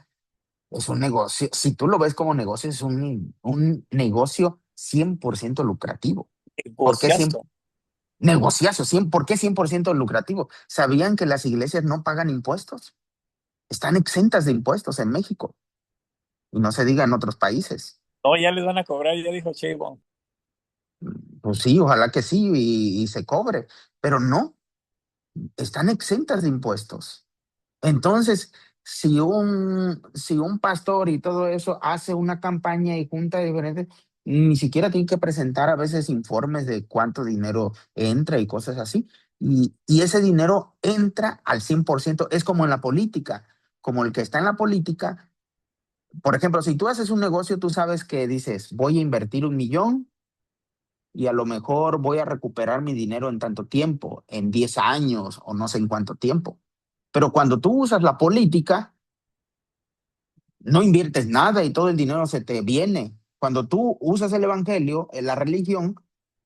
es un negocio. Si tú lo ves como negocio, es un negocio 100% lucrativo. ¿Por qué 100? Negociazo. Negociazo, 100, ¿por qué 100% lucrativo? ¿Sabían que las iglesias no pagan impuestos? Están exentas de impuestos en México y no se diga en otros países. No, ya les van a cobrar, ya dijo Sheinbaum. Pues sí, ojalá que sí y se cobre, pero no, están exentas de impuestos. Entonces, si un pastor y todo eso hace una campaña y junta diferentes, ni siquiera tiene que presentar a veces informes de cuánto dinero entra y cosas así. Y ese dinero entra al 100%. Es como en la política, como el que está en la política, Por ejemplo, si tú haces un negocio, tú sabes que dices, voy a invertir 1 millón y a lo mejor voy a recuperar mi dinero en tanto tiempo, en 10 años o no sé en cuánto tiempo. Pero cuando tú usas la política, no inviertes nada y todo el dinero se te viene. Cuando tú usas el evangelio, en la religión,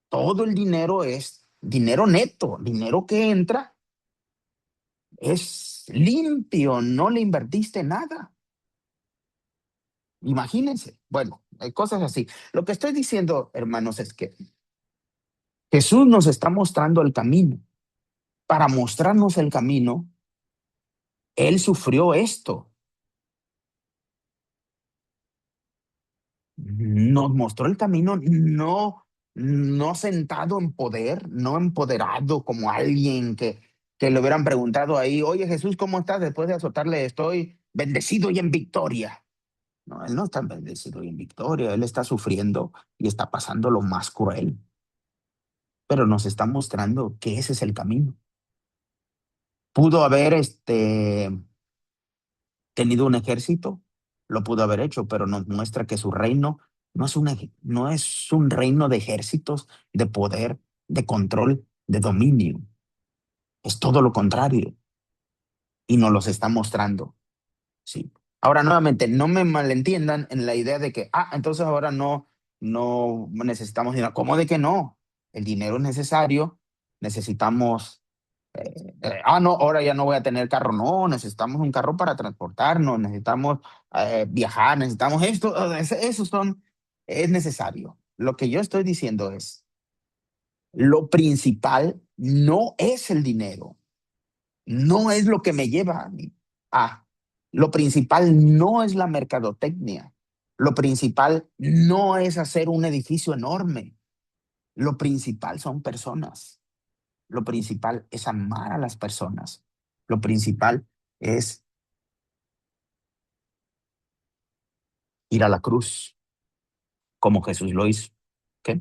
todo el dinero es dinero neto, dinero que entra es limpio, no le invertiste nada. Imagínense. Bueno, hay cosas así. Lo que estoy diciendo, hermanos, es que Jesús nos está mostrando el camino. Para mostrarnos el camino, Él sufrió esto. Nos mostró el camino, no sentado en poder, no empoderado como alguien que le hubieran preguntado ahí, oye Jesús, ¿cómo estás? Después de azotarle, estoy bendecido y en victoria. No, Él no está bendecido y en victoria, Él está sufriendo y está pasando lo más cruel, pero nos está mostrando que ese es el camino. Pudo haber tenido un ejército, lo pudo haber hecho, pero nos muestra que su reino no es un reino de ejércitos, de poder, de control, de dominio. Es todo lo contrario y nos los está mostrando. Sí. Ahora, nuevamente, no me malentiendan en la idea de que, entonces ahora no necesitamos dinero. ¿Cómo de que no? El dinero es necesario, necesitamos no, ahora ya no voy a tener carro. No, necesitamos un carro para transportarnos, necesitamos viajar, necesitamos esto. Es necesario. Lo que yo estoy diciendo es, lo principal no es el dinero, no es lo que me lleva a mí. Lo principal no es la mercadotecnia, lo principal no es hacer un edificio enorme, lo principal son personas. Lo principal es amar a las personas. Lo principal es ir a la cruz, como Jesús lo hizo. ¿Ok?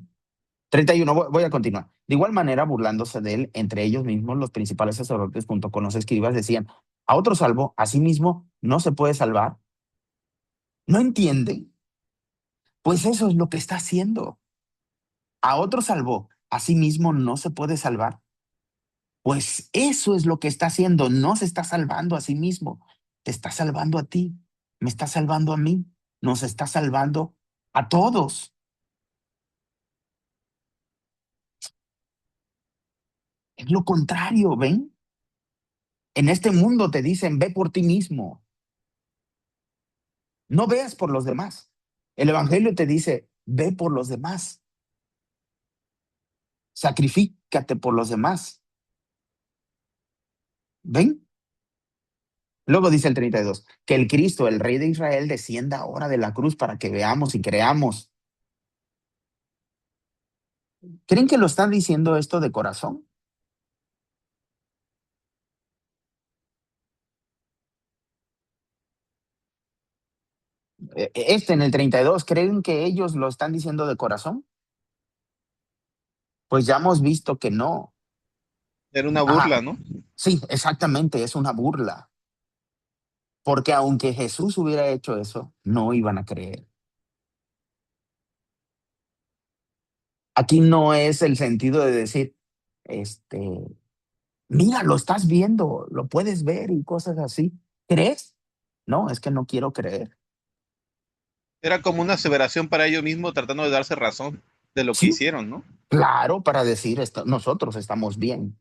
31, voy a continuar. De igual manera, burlándose de él, entre ellos mismos, los principales sacerdotes, junto con los escribas, decían, a otro salvo, a sí mismo no se puede salvar. ¿No entienden? Pues eso es lo que está haciendo. A otro salvo, a sí mismo no se puede salvar. Pues eso es lo que está haciendo. No se está salvando a sí mismo. Te está salvando a ti. Me está salvando a mí. Nos está salvando a todos. Es lo contrario, ¿ven? En este mundo te dicen, ve por ti mismo. No veas por los demás. El evangelio te dice, ve por los demás. Sacrifícate por los demás. ¿Ven? Luego dice el 32, que el Cristo, el Rey de Israel, descienda ahora de la cruz para que veamos y creamos. ¿Creen que lo están diciendo esto de corazón? En el 32, ¿creen que ellos lo están diciendo de corazón? Pues ya hemos visto que no. Era una burla, Ajá. ¿no? Sí, exactamente, es una burla. Porque aunque Jesús hubiera hecho eso, no iban a creer. Aquí no es el sentido de decir, mira, lo estás viendo, lo puedes ver y cosas así. ¿Crees? No, es que no quiero creer. Era como una aseveración para ellos mismos tratando de darse razón de lo que Sí, hicieron, ¿no? claro, para decir esto, nosotros estamos bien.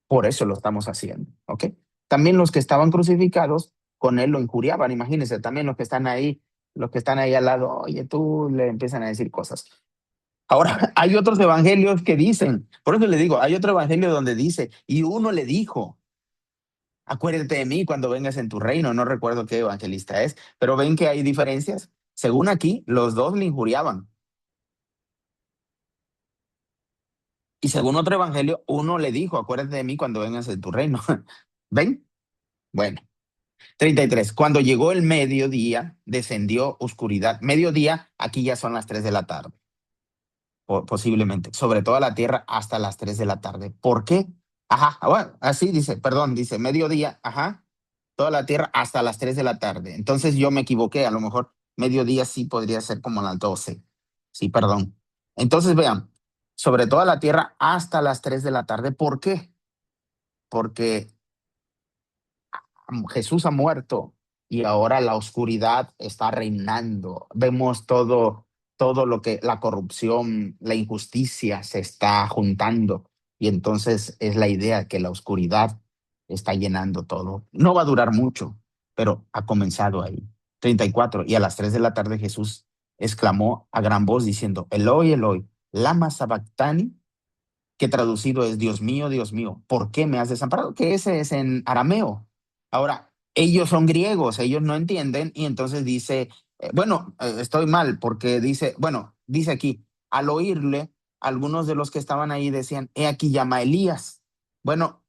Por eso lo estamos haciendo, ¿ok? También los que estaban crucificados con él lo injuriaban, imagínense, también los que están ahí al lado, oye, tú le empiezan a decir cosas. Ahora, hay otros evangelios que dicen, por eso le digo, hay otro evangelio donde dice, y uno le dijo, acuérdate de mí cuando vengas en tu reino, no recuerdo qué evangelista es, pero ven que hay diferencias. Según aquí, los dos le injuriaban. Y según otro evangelio, uno le dijo, acuérdate de mí cuando vengas en tu reino. ¿Ven? Bueno. 33. Cuando llegó el mediodía, descendió oscuridad. Mediodía, aquí ya son las 3 de la tarde, posiblemente, sobre toda la tierra hasta las 3 de la tarde. ¿Por qué? Ajá, bueno, así dice, perdón, dice mediodía, ajá, toda la tierra hasta las 3 de la tarde. Entonces yo me equivoqué, a lo mejor mediodía sí podría ser como las 12. Sí, perdón. Entonces vean, sobre toda la tierra hasta las 3 de la tarde. ¿Por qué? Porque Jesús ha muerto y ahora la oscuridad está reinando. Vemos todo lo que la corrupción, la injusticia se está juntando y entonces es la idea que la oscuridad está llenando todo. No va a durar mucho, pero ha comenzado ahí. 34. Y a las 3 de la tarde Jesús exclamó a gran voz diciendo, Eloi, Eloi, lama sabactani, que traducido es Dios mío, ¿por qué me has desamparado? Que ese es en arameo. Ahora, ellos son griegos, ellos no entienden y entonces dice, estoy mal porque dice, bueno, dice aquí, al oírle, algunos de los que estaban ahí decían, he aquí llama a Elías. Bueno,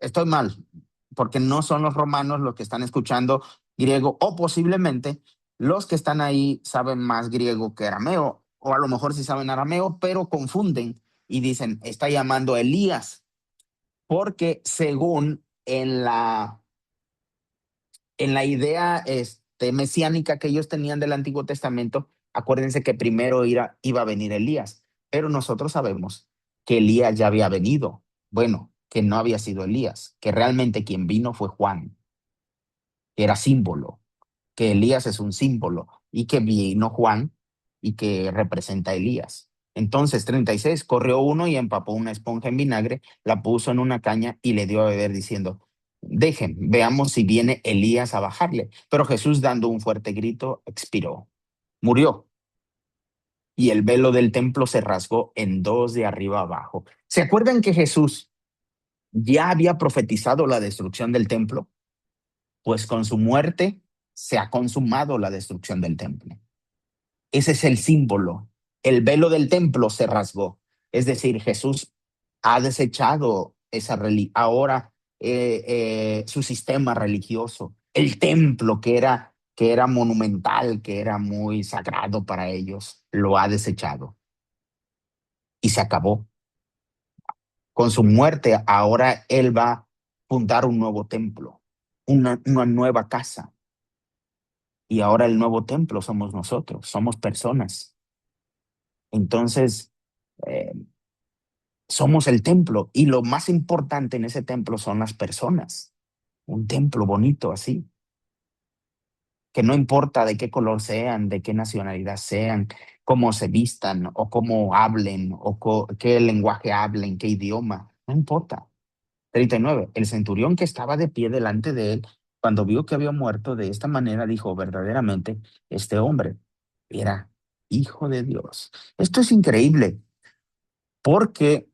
estoy mal porque no son los romanos los que están escuchando griego o posiblemente los que están ahí saben más griego que arameo o a lo mejor sí saben arameo, pero confunden y dicen, está llamando a Elías, porque según en la idea mesiánica que ellos tenían del Antiguo Testamento, acuérdense que primero iba a venir Elías, pero nosotros sabemos que Elías ya había venido. Bueno, que no había sido Elías, que realmente quien vino fue Juan, que era símbolo, que Elías es un símbolo y que vino Juan y que representa a Elías. Entonces, 36, corrió uno y empapó una esponja en vinagre, la puso en una caña y le dio a beber diciendo, dejen, veamos si viene Elías a bajarle. Pero Jesús, dando un fuerte grito, expiró, murió. Y el velo del templo se rasgó en dos de arriba abajo. ¿Se acuerdan que Jesús ya había profetizado la destrucción del templo? Pues con su muerte se ha consumado la destrucción del templo. Ese es el símbolo. El velo del templo se rasgó. Es decir, Jesús ha desechado esa religión. Ahora su sistema religioso, el templo que era monumental, que era muy sagrado para ellos, lo ha desechado. Y se acabó. Con su muerte, ahora Él va a fundar un nuevo templo, una nueva casa. Y ahora el nuevo templo somos nosotros, somos personas. Entonces, eh, somos el templo y lo más importante en ese templo son las personas. Un templo bonito así, que no importa de qué color sean, de qué nacionalidad sean, cómo se vistan o cómo hablen o qué lenguaje hablen, qué idioma, no importa. 39. El centurión que estaba de pie delante de él, cuando vio que había muerto de esta manera, dijo, verdaderamente, este hombre era hijo de Dios. Esto es increíble porque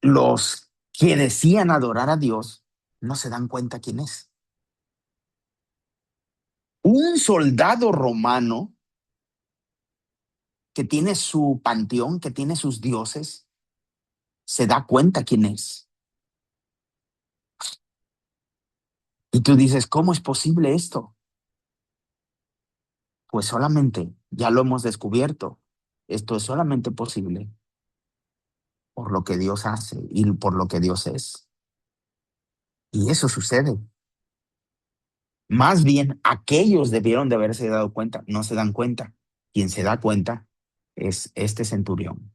los que decían adorar a Dios no se dan cuenta quién es. Un soldado romano que tiene su panteón, que tiene sus dioses, se da cuenta quién es. Y tú dices, ¿cómo es posible esto? Pues solamente, ya lo hemos descubierto, esto es solamente posible por lo que Dios hace y por lo que Dios es. Y eso sucede. Más bien, aquellos debieron de haberse dado cuenta, no se dan cuenta. Quien se da cuenta es este centurión.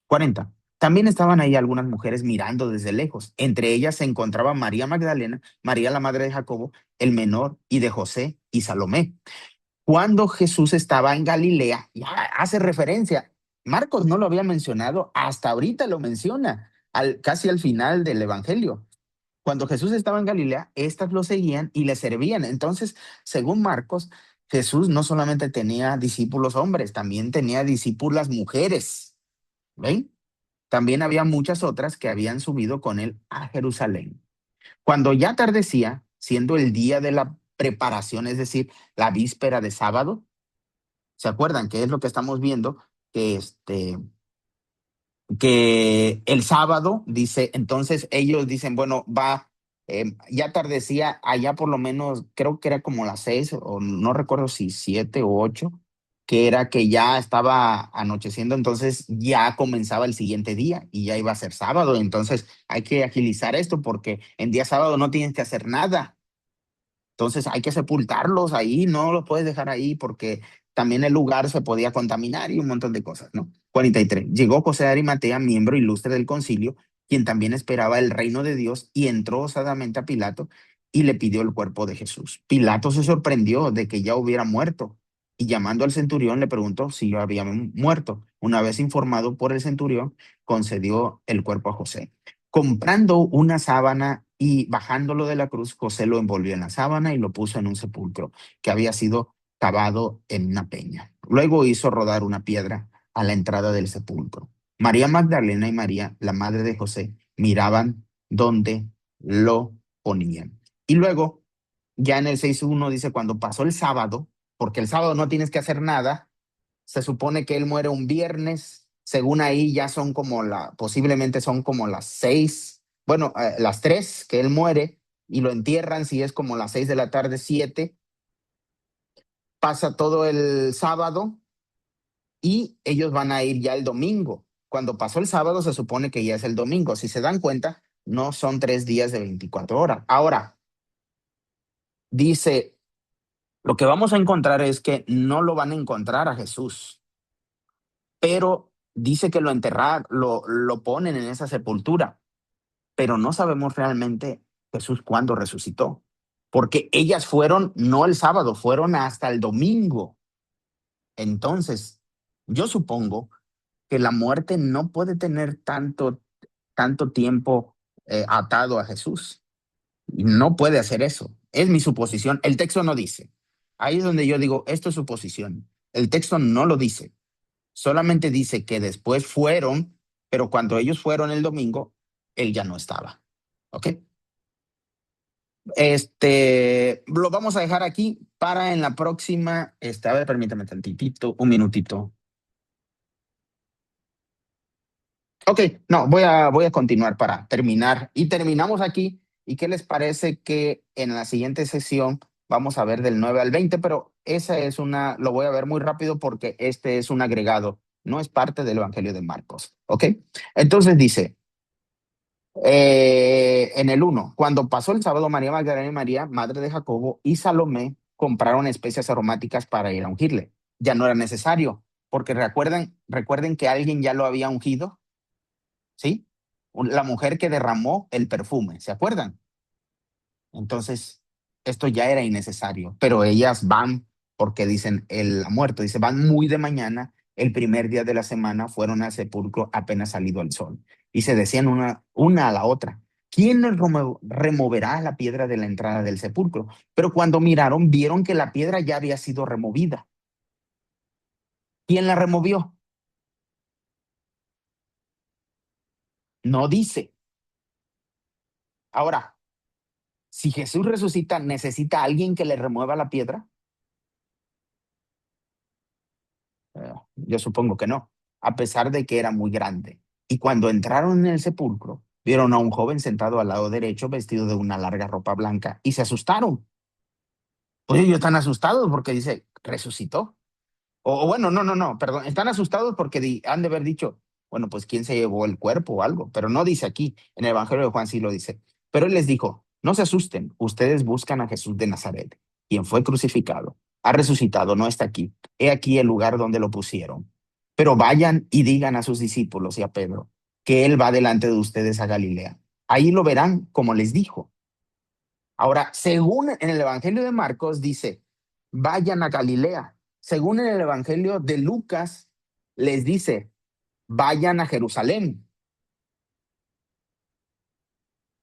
40. También estaban ahí algunas mujeres mirando desde lejos. Entre ellas se encontraba María Magdalena, María la madre de Jacobo, el menor, y de José y Salomé. Cuando Jesús estaba en Galilea, ya hace referencia, Marcos no lo había mencionado, hasta ahorita lo menciona, casi al final del Evangelio. Cuando Jesús estaba en Galilea, estas lo seguían y le servían. Entonces, según Marcos, Jesús no solamente tenía discípulos hombres, también tenía discípulas mujeres. ¿Ven? También había muchas otras que habían subido con él a Jerusalén. Cuando ya atardecía, siendo el día de la preparación, es decir, la víspera de sábado, ¿se acuerdan qué es lo que estamos viendo? Que el sábado, dice, entonces ellos dicen, bueno, ya atardecía allá por lo menos, creo que era como las 6, o no recuerdo si 7 o 8, que era que ya estaba anocheciendo, entonces ya comenzaba el siguiente día y ya iba a ser sábado. Entonces hay que agilizar esto porque en día sábado no tienes que hacer nada. Entonces hay que sepultarlos ahí, no los puedes dejar ahí porque también el lugar se podía contaminar y un montón de cosas, ¿no? 43. Llegó José de Arimatea, miembro ilustre del concilio, quien también esperaba el reino de Dios, y entró osadamente a Pilato y le pidió el cuerpo de Jesús. Pilato se sorprendió de que ya hubiera muerto y llamando al centurión le preguntó si yo había muerto. Una vez informado por el centurión, concedió el cuerpo a José. Comprando una sábana y bajándolo de la cruz, José lo envolvió en la sábana y lo puso en un sepulcro que había sido cavado en una peña. Luego hizo rodar una piedra a la entrada del sepulcro. María Magdalena y María, la madre de José, miraban dónde lo ponían. Y luego, ya en el 6:1 dice, cuando pasó el sábado, porque el sábado no tienes que hacer nada, se supone que él muere un viernes, según ahí ya son como posiblemente son como las 6, bueno, las 3 que él muere y lo entierran, si es como las 6 de la tarde, 7, pasa todo el sábado y ellos van a ir ya el domingo. Cuando pasó el sábado se supone que ya es el domingo. Si se dan cuenta, no son 3 días de 24 horas. Ahora, dice, lo que vamos a encontrar es que no lo van a encontrar a Jesús, pero dice que lo enterrar, lo ponen en esa sepultura, pero no sabemos realmente Jesús cuándo resucitó, porque ellas fueron no el sábado, fueron hasta el domingo. Entonces, yo supongo que la muerte no puede tener tanto tiempo atado a Jesús. No puede hacer eso. Es mi suposición. El texto no dice. Ahí es donde yo digo, esto es suposición. El texto no lo dice. Solamente dice que después fueron, pero cuando ellos fueron el domingo, él ya no estaba. ¿Ok? Lo vamos a dejar aquí para en la próxima. A ver, permítame tantitito, un minutito. Ok, no, voy a continuar para terminar. Y terminamos aquí. ¿Y qué les parece que en la siguiente sesión vamos a ver del 9 al 20? Pero lo voy a ver muy rápido porque este es un agregado, no es parte del Evangelio de Marcos. ¿Ok? Entonces dice, en el 1, cuando pasó el sábado, María Magdalena y María, madre de Jacobo, y Salomé compraron especias aromáticas para ir a ungirle. Ya no era necesario, porque recuerden que alguien ya lo había ungido. ¿Sí? La mujer que derramó el perfume, ¿se acuerdan? Entonces, esto ya era innecesario, pero ellas van porque dicen, él ha muerto, dice, van muy de mañana, el primer día de la semana fueron al sepulcro apenas salido el sol. Y se decían una a la otra, ¿quién nos removerá la piedra de la entrada del sepulcro? Pero cuando miraron, vieron que la piedra ya había sido removida. ¿Quién la removió? No dice. Ahora, si Jesús resucita, ¿necesita alguien que le remueva la piedra? Yo supongo que no, a pesar de que era muy grande. Y cuando entraron en el sepulcro, vieron a un joven sentado al lado derecho vestido de una larga ropa blanca y se asustaron. Pues ellos están asustados porque dice, resucitó. O bueno, no, perdón, están asustados porque han de haber dicho, bueno, pues quién se llevó el cuerpo o algo, pero no dice aquí, en el Evangelio de Juan sí lo dice. Pero él les dijo, no se asusten, ustedes buscan a Jesús de Nazaret, quien fue crucificado, ha resucitado, no está aquí. He aquí el lugar donde lo pusieron. Pero vayan y digan a sus discípulos y a Pedro que él va delante de ustedes a Galilea. Ahí lo verán como les dijo. Ahora, según en el Evangelio de Marcos dice, vayan a Galilea. Según en el Evangelio de Lucas les dice, vayan a Jerusalén.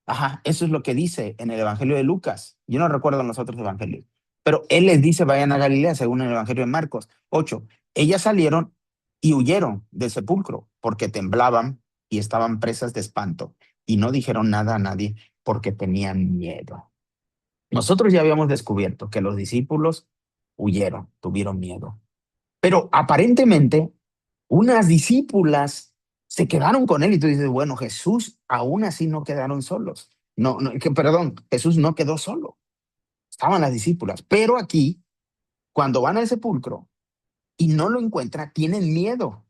Ajá, eso es lo que dice en el Evangelio de Lucas. Yo no recuerdo en los otros evangelios. Pero él les dice, vayan a Galilea, según el Evangelio de Marcos. 8. Ellas salieron y huyeron del sepulcro porque temblaban y estaban presas de espanto y no dijeron nada a nadie porque tenían miedo. Nosotros ya habíamos descubierto que los discípulos huyeron, tuvieron miedo. Pero aparentemente unas discípulas se quedaron con él y tú dices, bueno, Jesús aún así no quedaron solos. Perdón, Jesús no quedó solo. Estaban las discípulas. Pero aquí, cuando van al sepulcro, y no lo encuentra, tienen miedo.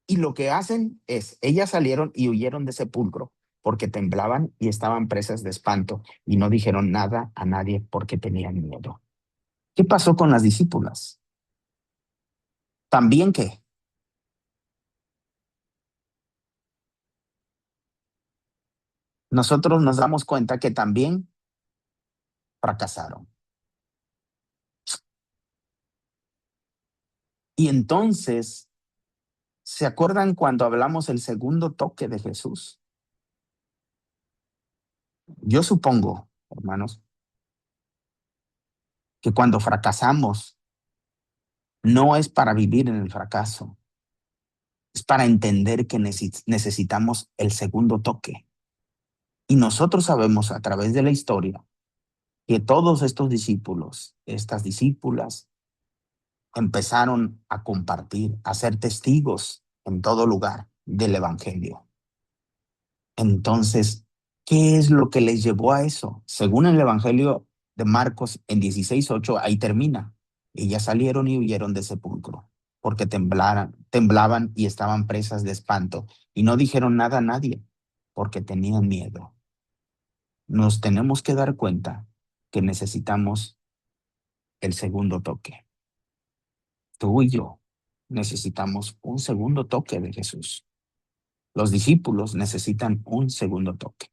Y lo que hacen es, ellas salieron y huyeron de sepulcro porque temblaban y estaban presas de espanto y no dijeron nada a nadie porque tenían miedo. ¿Qué pasó con las discípulas? También que nosotros nos damos cuenta que también fracasaron. Y entonces, ¿se acuerdan cuando hablamos el segundo toque de Jesús? Yo supongo, hermanos, que cuando fracasamos no es para vivir en el fracaso, es para entender que necesitamos el segundo toque. Y nosotros sabemos a través de la historia que todos estos discípulos, estas discípulas, empezaron a compartir, a ser testigos en todo lugar del Evangelio. Entonces, ¿qué es lo que les llevó a eso? Según el Evangelio de Marcos en 16:8, ahí termina. Ellas salieron y huyeron de sepulcro, porque temblaban y estaban presas de espanto, y no dijeron nada a nadie, porque tenían miedo. Nos tenemos que dar cuenta que necesitamos el segundo toque. Tú y yo necesitamos un segundo toque de Jesús. Los discípulos necesitan un segundo toque.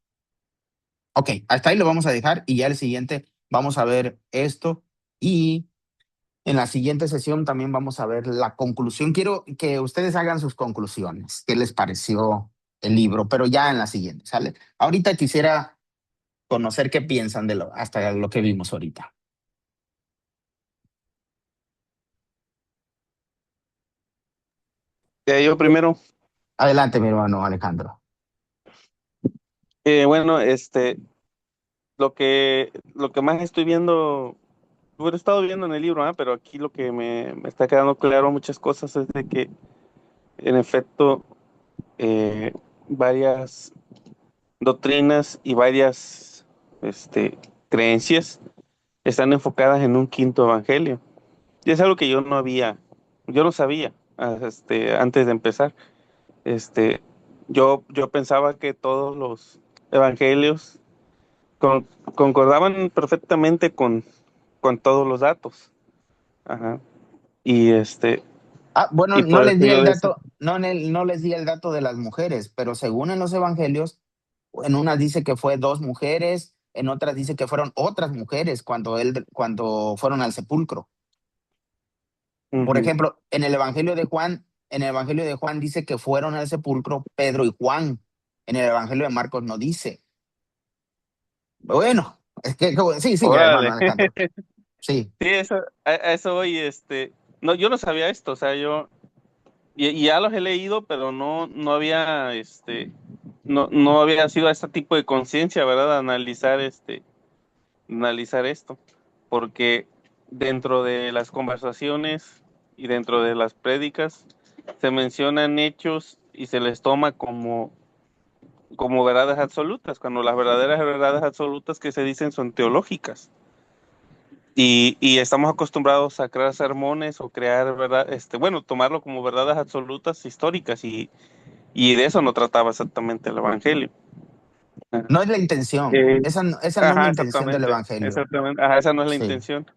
Ok, hasta ahí lo vamos a dejar y ya el siguiente vamos a ver esto y en la siguiente sesión también vamos a ver la conclusión. Quiero que ustedes hagan sus conclusiones. ¿Qué les pareció el libro? Pero ya en la siguiente, ¿sale? Ahorita quisiera conocer qué piensan de hasta lo que vimos ahorita. Yo primero. Adelante, mi hermano Alejandro. Bueno, lo que más estoy viendo, lo he estado viendo en el libro, pero aquí lo que me está quedando claro muchas cosas es de que, en efecto, varias doctrinas y varias creencias están enfocadas en un quinto evangelio. Y es algo que yo no sabía, antes de empezar. Este, yo pensaba que todos los evangelios concordaban perfectamente con todos los datos. Ajá. Y Bueno, y no por les eso di yo el decía, dato, no les di el dato de las mujeres, pero según en los evangelios, en unas dice que fue 2 mujeres, en otras dice que fueron otras mujeres cuando fueron al sepulcro. Por ujú. ejemplo, en el evangelio de Juan dice que fueron al sepulcro Pedro y Juan. En el evangelio de Marcos no dice. Bueno, es que sí, sigue, hermano Órale. Alejandro. Sí. Sí, a eso voy, no, yo no sabía esto, o sea, y ya los he leído, pero no había, no había sido a este tipo de conciencia, ¿verdad? De analizar esto, porque dentro de las conversaciones y dentro de las prédicas se mencionan hechos y se les toma como verdades absolutas, cuando las verdaderas verdades absolutas que se dicen son teológicas. Y estamos acostumbrados a crear sermones o crear, ¿verdad? Bueno, tomarlo como verdades absolutas históricas y de eso no trataba exactamente el Evangelio. No es la intención. Eh, Esa no es la ajá, intención del evangelio. exactamente, ajá, esa no es la Sí. intención.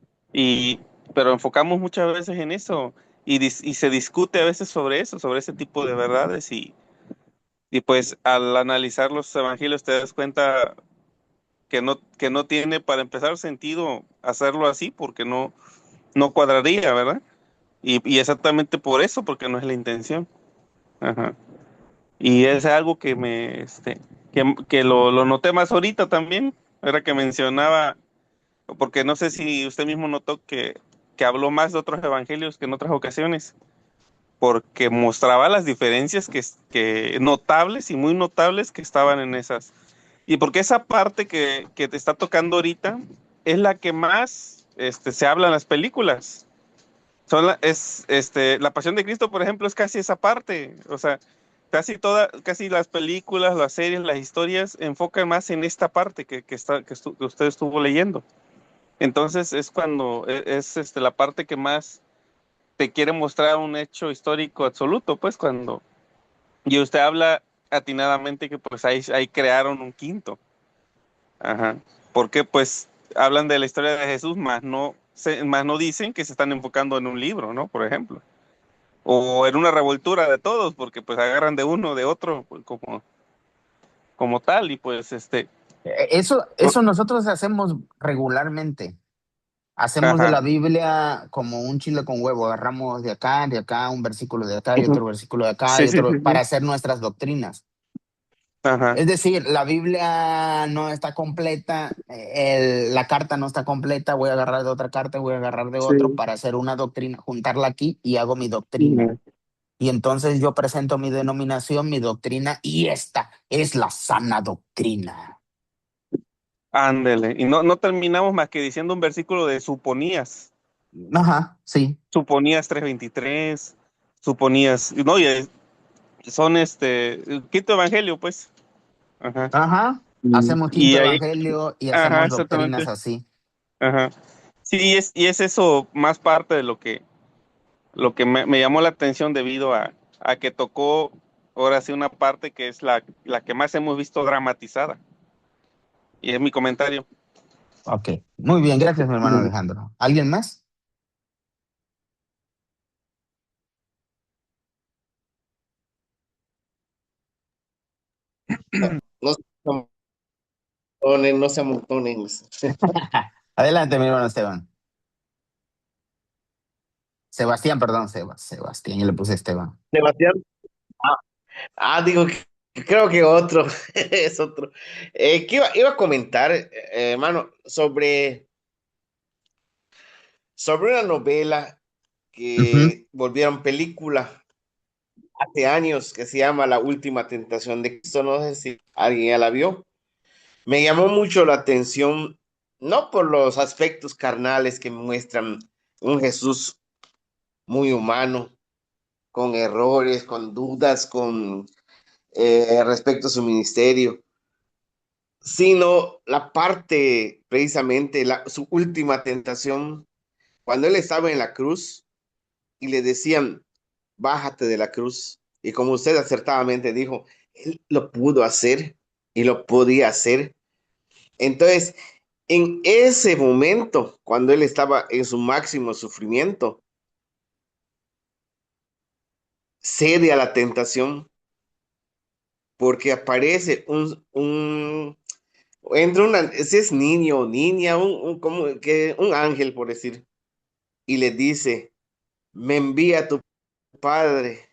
Pero enfocamos muchas veces en eso y se discute a veces sobre eso, sobre ese tipo de verdades y pues al analizar los evangelios te das cuenta que no tiene para empezar sentido hacerlo así porque no cuadraría, ¿verdad? Y exactamente por eso, porque no es la intención. Ajá. Y es algo que lo noté más ahorita también, era que mencionaba, porque no sé si usted mismo notó que habló más de otros evangelios que en otras ocasiones, porque mostraba las diferencias que notables y muy notables que estaban en esas. Y porque esa parte que te está tocando ahorita es la que más se habla en las películas. La Pasión de Cristo, por ejemplo, es casi esa parte. O sea, casi las películas, las series, las historias enfocan más en esta parte que usted estuvo leyendo. Entonces es cuando es la parte que más te quiere mostrar un hecho histórico absoluto, pues cuando, y usted habla atinadamente que pues ahí crearon un quinto. Ajá. Porque pues hablan de la historia de Jesús, más no dicen que se están enfocando en un libro, ¿no? Por ejemplo. O en una revoltura de todos, porque pues agarran de uno, de otro, pues, como tal, y pues Eso nosotros hacemos regularmente. Hacemos de ajá, la Biblia como un chile con huevo. Agarramos de acá, un versículo de acá y otro versículo de acá sí, y sí, sí, otro para sí. hacer nuestras doctrinas. Ajá. Es decir, la Biblia no está completa, la carta no está completa, voy a agarrar de otra carta, voy a agarrar de otro Sí. para hacer una doctrina, juntarla aquí y hago mi doctrina. Ujú. Y entonces yo presento mi denominación, mi doctrina, y esta es la sana doctrina. Ándele. Y no terminamos más que diciendo un versículo de suponías. Ajá, sí. Suponías 3:23, suponías, no, son el quinto evangelio, pues. Ajá. Ajá. Hacemos quinto Y ahí, evangelio y ajá, hacemos doctrinas exactamente. así. Ajá. Sí, y es eso más parte de lo que me llamó la atención debido a que tocó ahora sí una parte que es la que más hemos visto dramatizada. Y es mi comentario. Ok. Muy bien, gracias, mi hermano Ujú. Alejandro. ¿Alguien más? No se amontonen, no se amontonen. Adelante, mi hermano Esteban. Sebastián, perdón, Sebastián, yo le puse Esteban. Sebastián. Ah, digo que creo que otro, es otro. Que iba a comentar, hermano, sobre una novela Ujú. que volvieron película hace años que se llama La Última Tentación de Cristo. No sé si alguien ya la vio. Me llamó mucho la atención, no por los aspectos carnales que muestran un Jesús muy humano, con errores, con dudas, con respecto a su ministerio, sino la parte, precisamente, su última tentación, cuando él estaba en la cruz y le decían, bájate de la cruz. Y como usted acertadamente dijo, él lo pudo hacer y lo podía hacer. Entonces, en ese momento, cuando él estaba en su máximo sufrimiento, cede a la tentación porque aparece entra si es niño o niña, como que un ángel, por decir, y le dice, me envía tu padre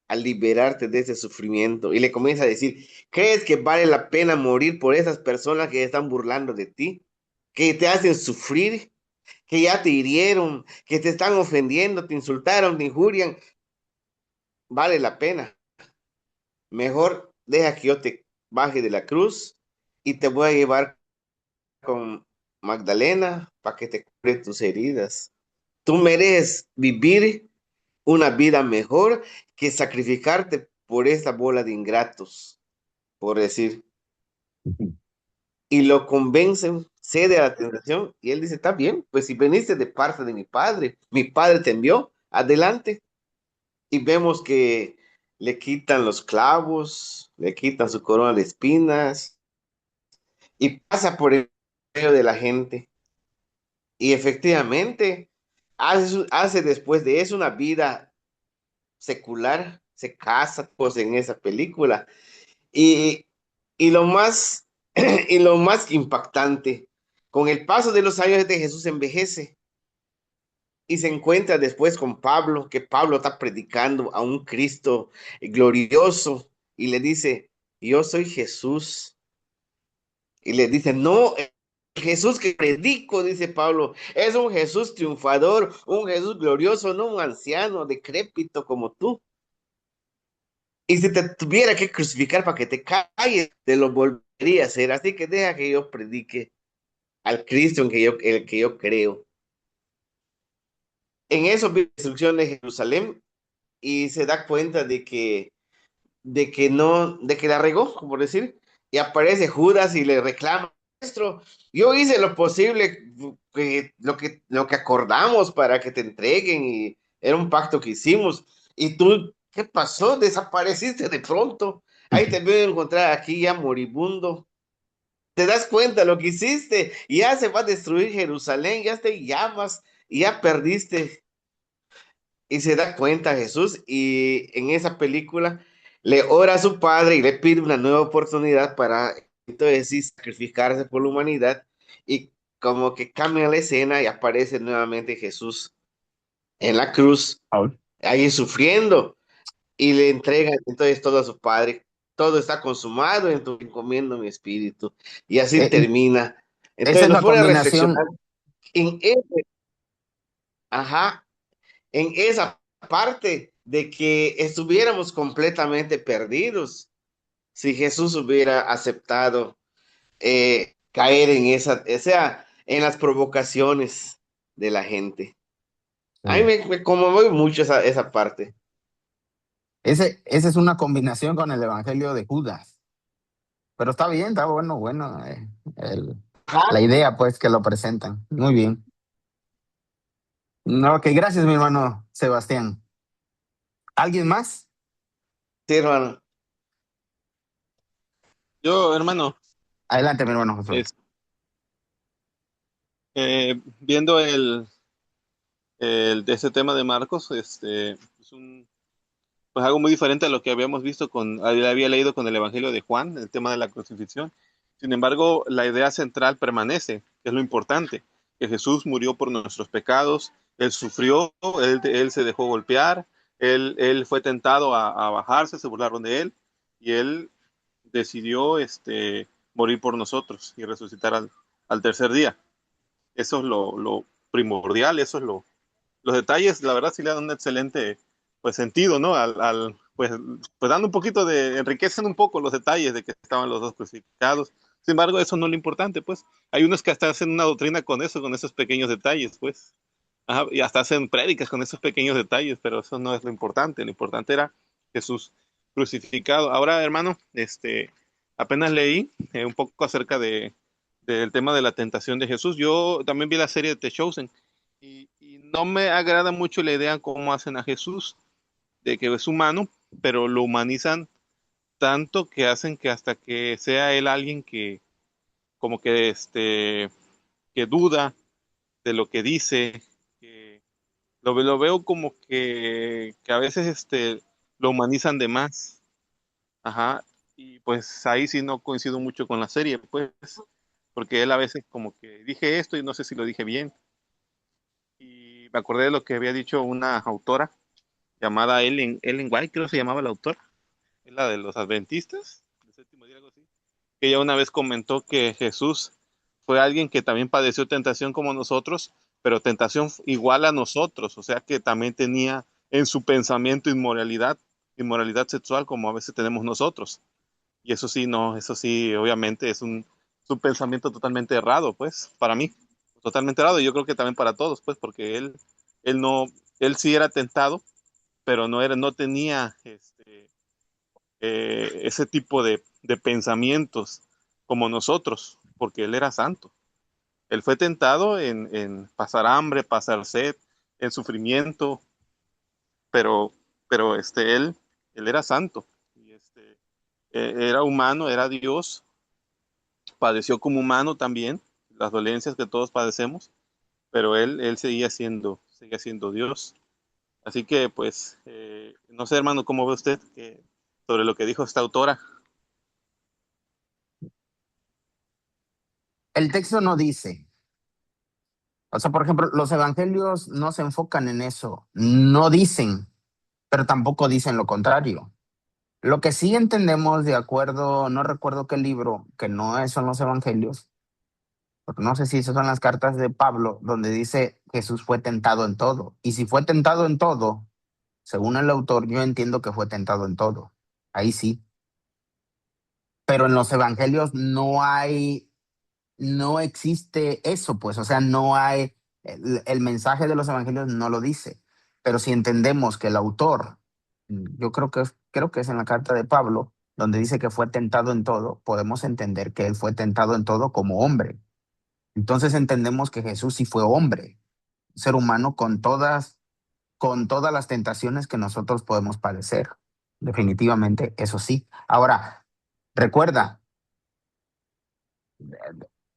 a liberarte de ese sufrimiento. Y le comienza a decir, ¿crees que vale la pena morir por esas personas que están burlando de ti? Que te hacen sufrir, que ya te hirieron, que te están ofendiendo, te insultaron, te injurian. Vale la pena. Mejor deja que yo te baje de la cruz y te voy a llevar con Magdalena para que te cure tus heridas. Tú mereces vivir una vida mejor que sacrificarte por esta bola de ingratos, por decir. Y lo convencen, cede a la tentación y él dice, está bien, pues si veniste de parte de mi padre te envió, adelante. Y vemos que le quitan los clavos, le quitan su corona de espinas y pasa por el medio de la gente. Y efectivamente hace después de eso una vida secular, se casa pues en esa película. Y, y lo más, y lo más impactante, con el paso de los años de Jesús envejece y se encuentra después con Pablo, que Pablo está predicando a un Cristo glorioso y le dice, yo soy Jesús. Y le dice, no, el Jesús que predico, dice Pablo, es un Jesús triunfador, un Jesús glorioso, no un anciano decrépito como tú. Y si te tuviera que crucificar para que te calles, te lo volvería a hacer. Así que deja que yo predique al Cristo el que yo creo. En eso vi la destrucción de Jerusalén y se da cuenta de que no, de que la regó, como decir, y aparece Judas y le reclama, maestro, yo hice lo posible, lo que acordamos para que te entreguen era un pacto que hicimos. Y tú, ¿qué pasó? Desapareciste de pronto. Ahí te voy a encontrar aquí ya moribundo. Te das cuenta lo que hiciste. Ya se va a destruir Jerusalén, ya te llamas y ya perdiste. Y se da cuenta Jesús y en esa película le ora a su padre y le pide una nueva oportunidad para entonces sí sacrificarse por la humanidad y como que cambia la escena y aparece nuevamente Jesús en la cruz, Paul. ahí sufriendo y le entrega entonces todo a su padre. Todo está consumado, entonces encomiendo mi espíritu. Y así Eh, termina. esa Entonces es nos la pone a reflexionar combinación. en ese, ajá, en esa parte de que estuviéramos completamente perdidos si Jesús hubiera aceptado caer en esa, o sea, en las provocaciones de la gente. A mí me conmueve mucho esa parte. Esa es una combinación con el Evangelio de Judas. Pero está bien, está bueno, bueno. El- Ajá, la idea, pues, que lo presentan. Muy bien. No, ok, gracias, mi hermano Sebastián. ¿Alguien más? sí, hermano. Yo, hermano, Adelante, mi hermano Josué. es, viendo de ese tema de Marcos, es pues algo muy diferente a lo que habíamos visto había leído con el Evangelio de Juan, el tema de la crucifixión. Sin embargo, la idea central permanece, que es lo importante, que Jesús murió por nuestros pecados, Él sufrió, Él se dejó golpear, Él fue tentado a bajarse, se burlaron de Él, y Él decidió morir por nosotros y resucitar al tercer día. Eso es lo primordial, eso es los detalles, la verdad sí le dan un excelente pues sentido, ¿no? Pues dando un poquito enriquecen un poco los detalles de que estaban los dos crucificados. Sin embargo, eso no es lo importante, pues. Hay unos que hasta hacen una doctrina con eso, con esos pequeños detalles, pues. Ajá, y hasta hacen prédicas con esos pequeños detalles, pero eso no es lo importante era Jesús crucificado. Ahora, hermano, apenas leí un poco acerca del tema de la tentación de Jesús. Yo también vi la serie de The Chosen y no me agrada mucho la idea cómo hacen a Jesús, de que es humano, pero lo humanizan tanto que hacen que hasta que sea él alguien que como que duda de lo que dice, que lo veo como que a veces lo humanizan de más. Ajá. Y pues ahí sí no coincido mucho con la serie, pues, porque él a veces como que dije esto y no sé si lo dije bien. Y me acordé de lo que había dicho una autora llamada Ellen White, creo que se llamaba la autora, es la de los adventistas, del séptimo día, algo así, que ella una vez comentó que Jesús fue alguien que también padeció tentación como nosotros, pero tentación igual a nosotros, o sea que también tenía en su pensamiento inmoralidad sexual como a veces tenemos nosotros. Y eso sí, no, eso sí, obviamente es un pensamiento totalmente errado, pues, para mí, totalmente errado, y yo creo que también para todos, pues, porque él no, él sí era tentado, pero no tenía ese tipo de pensamientos como nosotros, porque él era santo. Él fue tentado en pasar hambre, pasar sed, en sufrimiento, pero, pero él era santo, y era humano, era Dios, padeció como humano también, las dolencias que todos padecemos, pero él seguía siendo Dios. Así que, pues, no sé, hermano, ¿cómo ve usted sobre lo que dijo esta autora? El texto no dice. O sea, por ejemplo, los evangelios no se enfocan en eso. No dicen, pero tampoco dicen lo contrario. Lo que sí entendemos de acuerdo, no recuerdo qué libro, que no son los evangelios, porque no sé si esas son las cartas de Pablo, donde dice Jesús fue tentado en todo. Y si fue tentado en todo, según el autor, yo entiendo que fue tentado en todo. Ahí sí. Pero en los evangelios no existe eso, pues, o sea, no hay, el mensaje de los evangelios no lo dice. Pero si entendemos que el autor, yo creo que es en la carta de Pablo, donde dice que fue tentado en todo, podemos entender que él fue tentado en todo como hombre. Entonces entendemos que Jesús sí fue hombre, ser humano con todas las tentaciones que nosotros podemos padecer. Definitivamente, eso sí. Ahora, recuerda,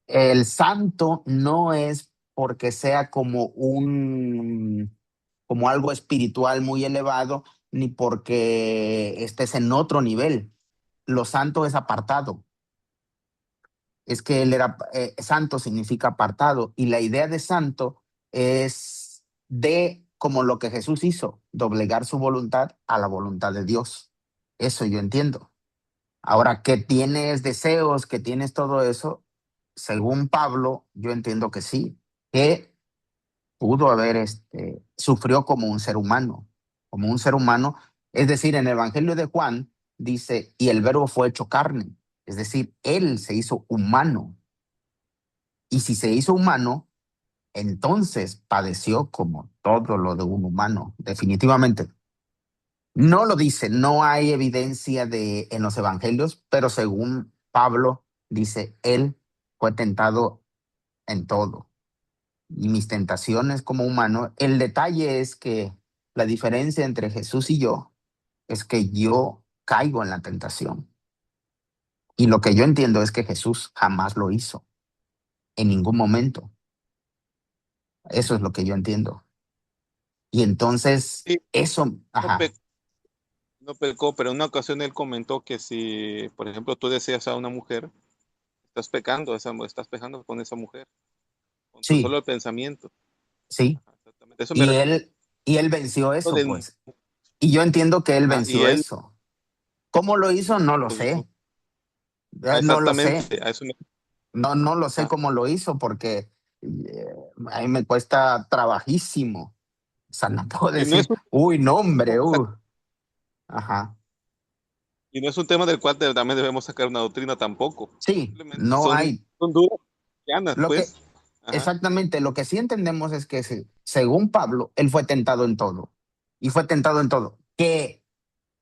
el santo no es porque sea como algo espiritual muy elevado, ni porque estés en otro nivel. Lo santo es apartado. Es que él era santo significa apartado, y la idea de santo es de como lo que Jesús hizo, doblegar su voluntad a la voluntad de Dios. Eso yo entiendo. Ahora, que tienes deseos, que tienes todo eso, según Pablo, yo entiendo que sí, que pudo haber, sufrió como un ser humano. Es decir, en el Evangelio de Juan dice, y el verbo fue hecho carne, es decir, él se hizo humano. Y si se hizo humano, entonces padeció como todo lo de un humano, definitivamente. No lo dice, no hay evidencia en los evangelios, pero según Pablo dice, él fue tentado en todo. Y mis tentaciones como humano, el detalle es que la diferencia entre Jesús y yo es que yo caigo en la tentación. Y lo que yo entiendo es que Jesús jamás lo hizo, en ningún momento. Eso es lo que yo entiendo. Y entonces, Sí, eso, no, ajá, no pecó, pero en una ocasión él comentó que si, por ejemplo, tú deseas a una mujer, estás pecando con esa mujer, con tan sí, solo el pensamiento. sí. Ajá, exactamente. Eso me Y refiero él venció eso, del, pues. Y yo entiendo que él ajá, y venció él, eso. ¿Cómo lo hizo? No lo pues, sé. No lo sé. exactamente, a eso me, No lo sé ajá. cómo lo hizo porque a mí me cuesta trabajísimo. O sea, no puedo Y no es decir, uy, no, hombre, ajá. y no es un tema del cual también debemos sacar una doctrina tampoco. Sí, Simplemente no hay. son dudas cristianas, Lo que, pues. Ajá. exactamente, lo que sí entendemos es que según Pablo, él fue tentado en todo. Y fue tentado en todo. Que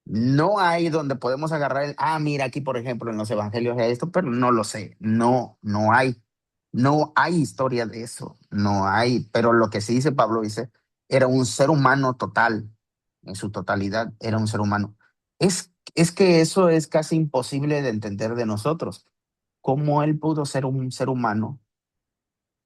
no hay donde podemos agarrar mira, aquí por ejemplo en los evangelios hay esto, pero no lo sé. No, no hay. No hay historia de eso. No hay. Pero lo que sí dice Pablo dice, era un ser humano total. En su totalidad era un ser humano. Es que eso es casi imposible de entender de nosotros. ¿Cómo él pudo ser un ser humano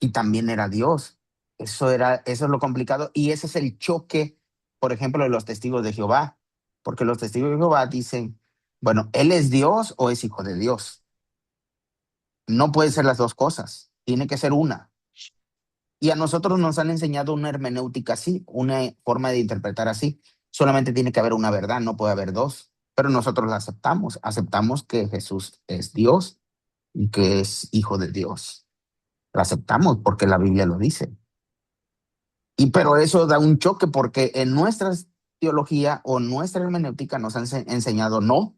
y también era Dios? Eso es lo complicado, y ese es el choque, por ejemplo, de los testigos de Jehová, porque los testigos de Jehová dicen, bueno, ¿él es Dios o es hijo de Dios? No puede ser las dos cosas, tiene que ser una. Y a nosotros nos han enseñado una hermenéutica así, una forma de interpretar así. Solamente tiene que haber una verdad, no puede haber dos. Pero nosotros la aceptamos, aceptamos que Jesús es Dios y que es hijo de Dios. La aceptamos porque la Biblia lo dice. Pero eso da un choque porque en nuestra teología o nuestra hermenéutica nos han enseñado no,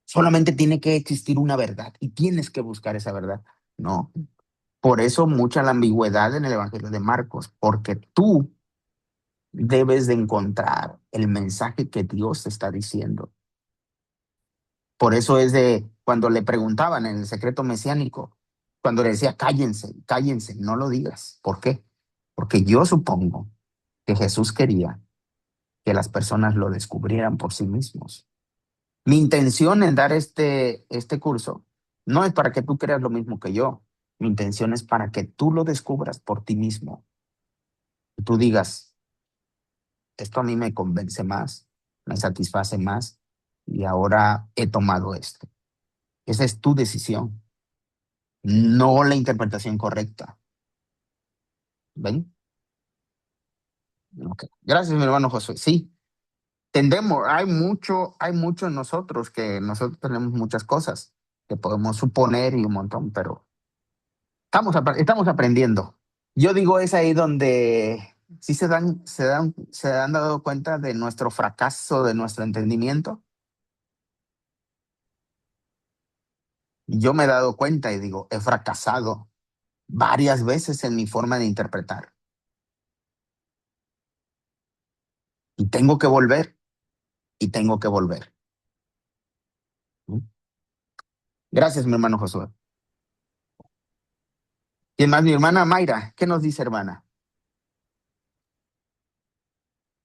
solamente tiene que existir una verdad y tienes que buscar esa verdad. No, por eso mucha la ambigüedad en el Evangelio de Marcos, porque tú debes de encontrar el mensaje que Dios te está diciendo. Por eso es de cuando le preguntaban en el secreto mesiánico, cuando le decía cállense, cállense, no lo digas. ¿Por qué? Porque yo supongo que Jesús quería que las personas lo descubrieran por sí mismos. Mi intención en dar este curso no es para que tú creas lo mismo que yo. Mi intención es para que tú lo descubras por ti mismo. Y tú digas, esto a mí me convence más, me satisface más y ahora he tomado esto. Esa es tu decisión, no la interpretación correcta. ¿Ven? Okay. Gracias, mi hermano Josué. Sí, tendemos, hay mucho en nosotros, que nosotros tenemos muchas cosas que podemos suponer y un montón, pero estamos aprendiendo. Yo digo, es ahí donde sí se han dado cuenta de nuestro fracaso, de nuestro entendimiento. Yo me he dado cuenta y digo, he fracasado varias veces en mi forma de interpretar y tengo que volver y tengo que volver. Gracias, mi hermano Josué. Y más, mi hermana Mayra, ¿qué nos dice, hermana?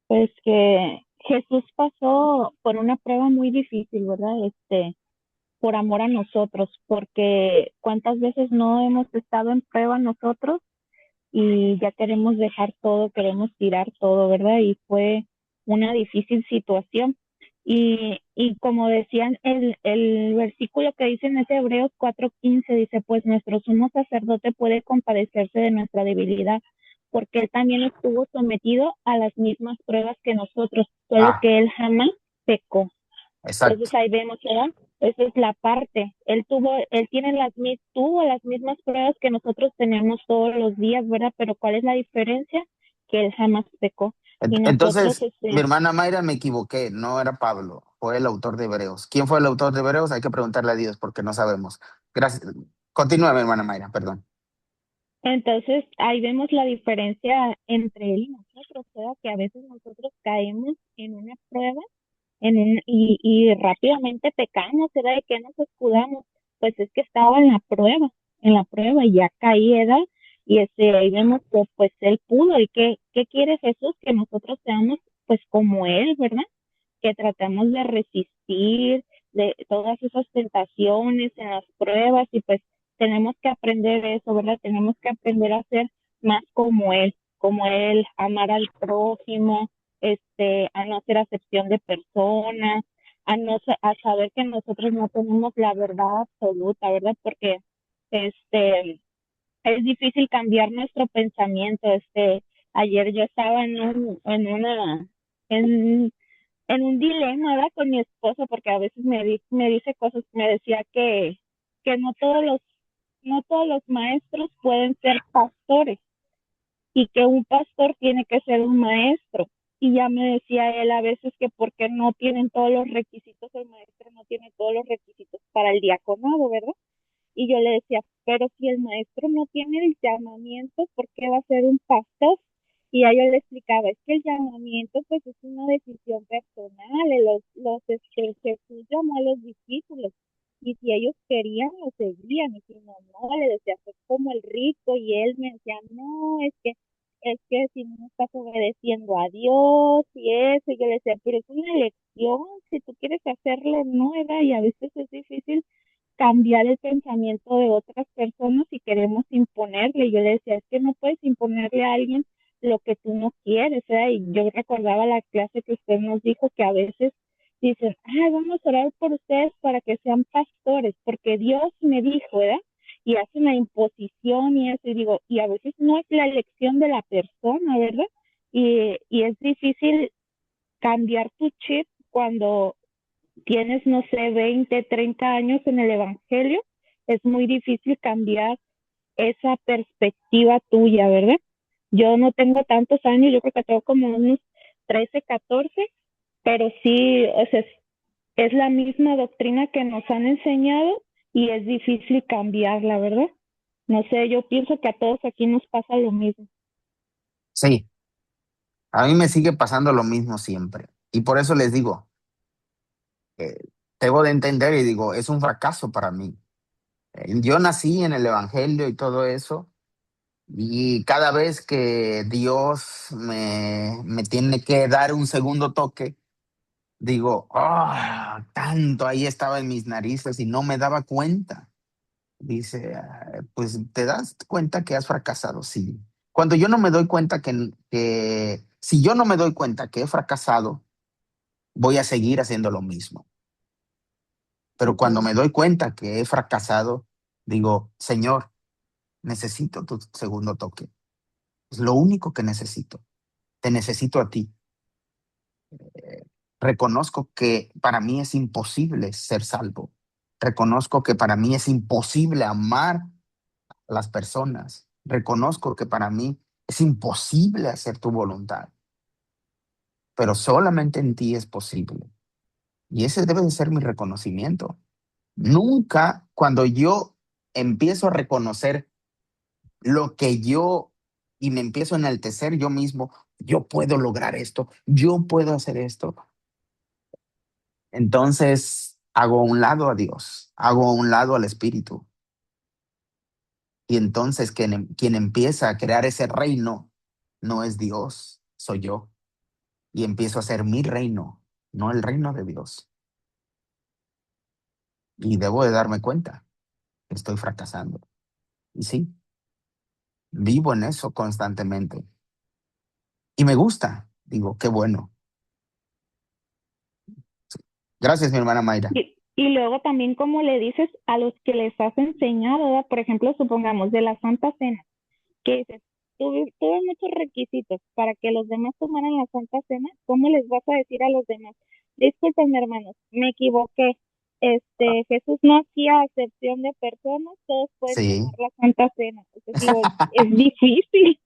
Pues que Jesús pasó por una prueba muy difícil, ¿verdad? Por amor a nosotros, porque cuántas veces no hemos estado en prueba nosotros y ya queremos dejar todo, queremos tirar todo, ¿verdad? Y fue una difícil situación. Y como decían, el versículo que dice en ese Hebreos 4:15 dice, pues nuestro sumo sacerdote puede compadecerse de nuestra debilidad, porque él también estuvo sometido a las mismas pruebas que nosotros, solo Ah, que él jamás pecó. exacto. Entonces ahí vemos, ¿verdad? Esa es la parte. Tuvo las mismas pruebas que nosotros tenemos todos los días, ¿verdad? Pero ¿cuál es la diferencia? Que él jamás pecó. Y nosotros, Entonces, mi hermana Mayra, me equivoqué, no era Pablo, fue el autor de Hebreos. ¿Quién fue el autor de Hebreos? Hay que preguntarle a Dios porque no sabemos. Gracias. Continúa, mi hermana Mayra, perdón. entonces ahí vemos la diferencia entre él y nosotros, ¿verdad? Que a veces nosotros caemos en una prueba y rápidamente pecamos, ¿verdad? ¿De qué nos escudamos? Pues es que estaba en la prueba y ya caí, ¿verdad? Y ahí vemos que pues él pudo. ¿Y qué quiere Jesús? Que nosotros seamos pues como él, ¿verdad? Que tratamos de resistir de todas esas tentaciones en las pruebas y pues tenemos que aprender eso, ¿verdad? Tenemos que aprender a ser más como él, amar al prójimo, a no hacer acepción de personas, a saber que nosotros no tenemos la verdad absoluta, ¿verdad? Porque este es difícil cambiar nuestro pensamiento. Ayer yo estaba en, en un dilema, ¿verdad? Con mi esposo, porque a veces me dice cosas, me decía que no todos los maestros pueden ser pastores y que un pastor tiene que ser un maestro. Y ya me decía él a veces que porque no tienen todos los requisitos, el maestro no tiene todos los requisitos para el diaconado, ¿verdad? Y yo le decía, pero si el maestro no tiene el llamamiento, ¿por qué va a ser un pastor? Y a yo le explicaba, es que el llamamiento pues es una decisión personal, Jesús llamó a los discípulos, y si ellos querían, lo seguían, y si no, no, le decía, pues como el rico, y él me decía, no, es que si no estás obedeciendo a Dios, y eso, y yo le decía, pero es una elección, si tú quieres hacerlo, no, ¿verdad? Y a veces es difícil cambiar el pensamiento de otras personas si queremos imponerle. Yo le decía, es que no puedes imponerle a alguien lo que tú no quieres, ¿verdad? Y yo recordaba la clase que usted nos dijo que a veces dicen, ay, vamos a orar por ustedes para que sean pastores, porque Dios me dijo, ¿verdad? Y hacen la imposición y eso, y digo, y a veces no es la elección de la persona, ¿verdad? Y es difícil cambiar tu chip cuando tienes, no sé, 20, 30 años en el Evangelio, es muy difícil cambiar esa perspectiva tuya, ¿verdad? Yo no tengo tantos años, yo creo que tengo como unos 13, 14, pero sí, o sea, es la misma doctrina que nos han enseñado y es difícil cambiarla, ¿verdad? No sé, yo pienso que a todos aquí nos pasa lo mismo. Sí, a mí me sigue pasando lo mismo siempre. Y por eso les digo, eh, debo de entender y digo, es un fracaso para mí. Yo nací en el Evangelio y todo eso, y cada vez que Dios me tiene que dar un segundo toque, digo, ah, tanto ahí estaba en mis narices y no me daba cuenta. Dice, pues te das cuenta que has fracasado, sí. Cuando yo no me doy cuenta si yo no me doy cuenta que he fracasado, voy a seguir haciendo lo mismo. Pero cuando Ujú. me doy cuenta que he fracasado, digo, Señor, necesito tu segundo toque. Es lo único que necesito. Te necesito a ti. Reconozco que para mí es imposible ser salvo. Reconozco que para mí es imposible amar a las personas. Reconozco que para mí es imposible hacer tu voluntad, pero solamente en ti es posible. Y ese debe de ser mi reconocimiento. Nunca cuando yo empiezo a reconocer lo que yo y me empiezo a enaltecer yo mismo, yo puedo lograr esto, yo puedo hacer esto. Entonces hago a un lado a Dios, hago a un lado al Espíritu. Y entonces quien empieza a crear ese reino no es Dios, soy yo. y empiezo a hacer mi reino, no el reino de Dios. Y debo de darme cuenta que estoy fracasando. Y sí, vivo en eso constantemente. Y me gusta. Digo, qué bueno. Gracias, mi hermana Mayra. Y luego también como le dices a los que les has enseñado, ¿verdad? Por ejemplo, supongamos de la Santa Cena, que dices, tuve muchos requisitos para que los demás tomaran la Santa Cena, ¿cómo les vas a decir a los demás? Disculpen, hermanos, me equivoqué. Jesús no hacía acepción de personas, todos pueden Sí, tomar la Santa Cena. Entonces digo, es difícil.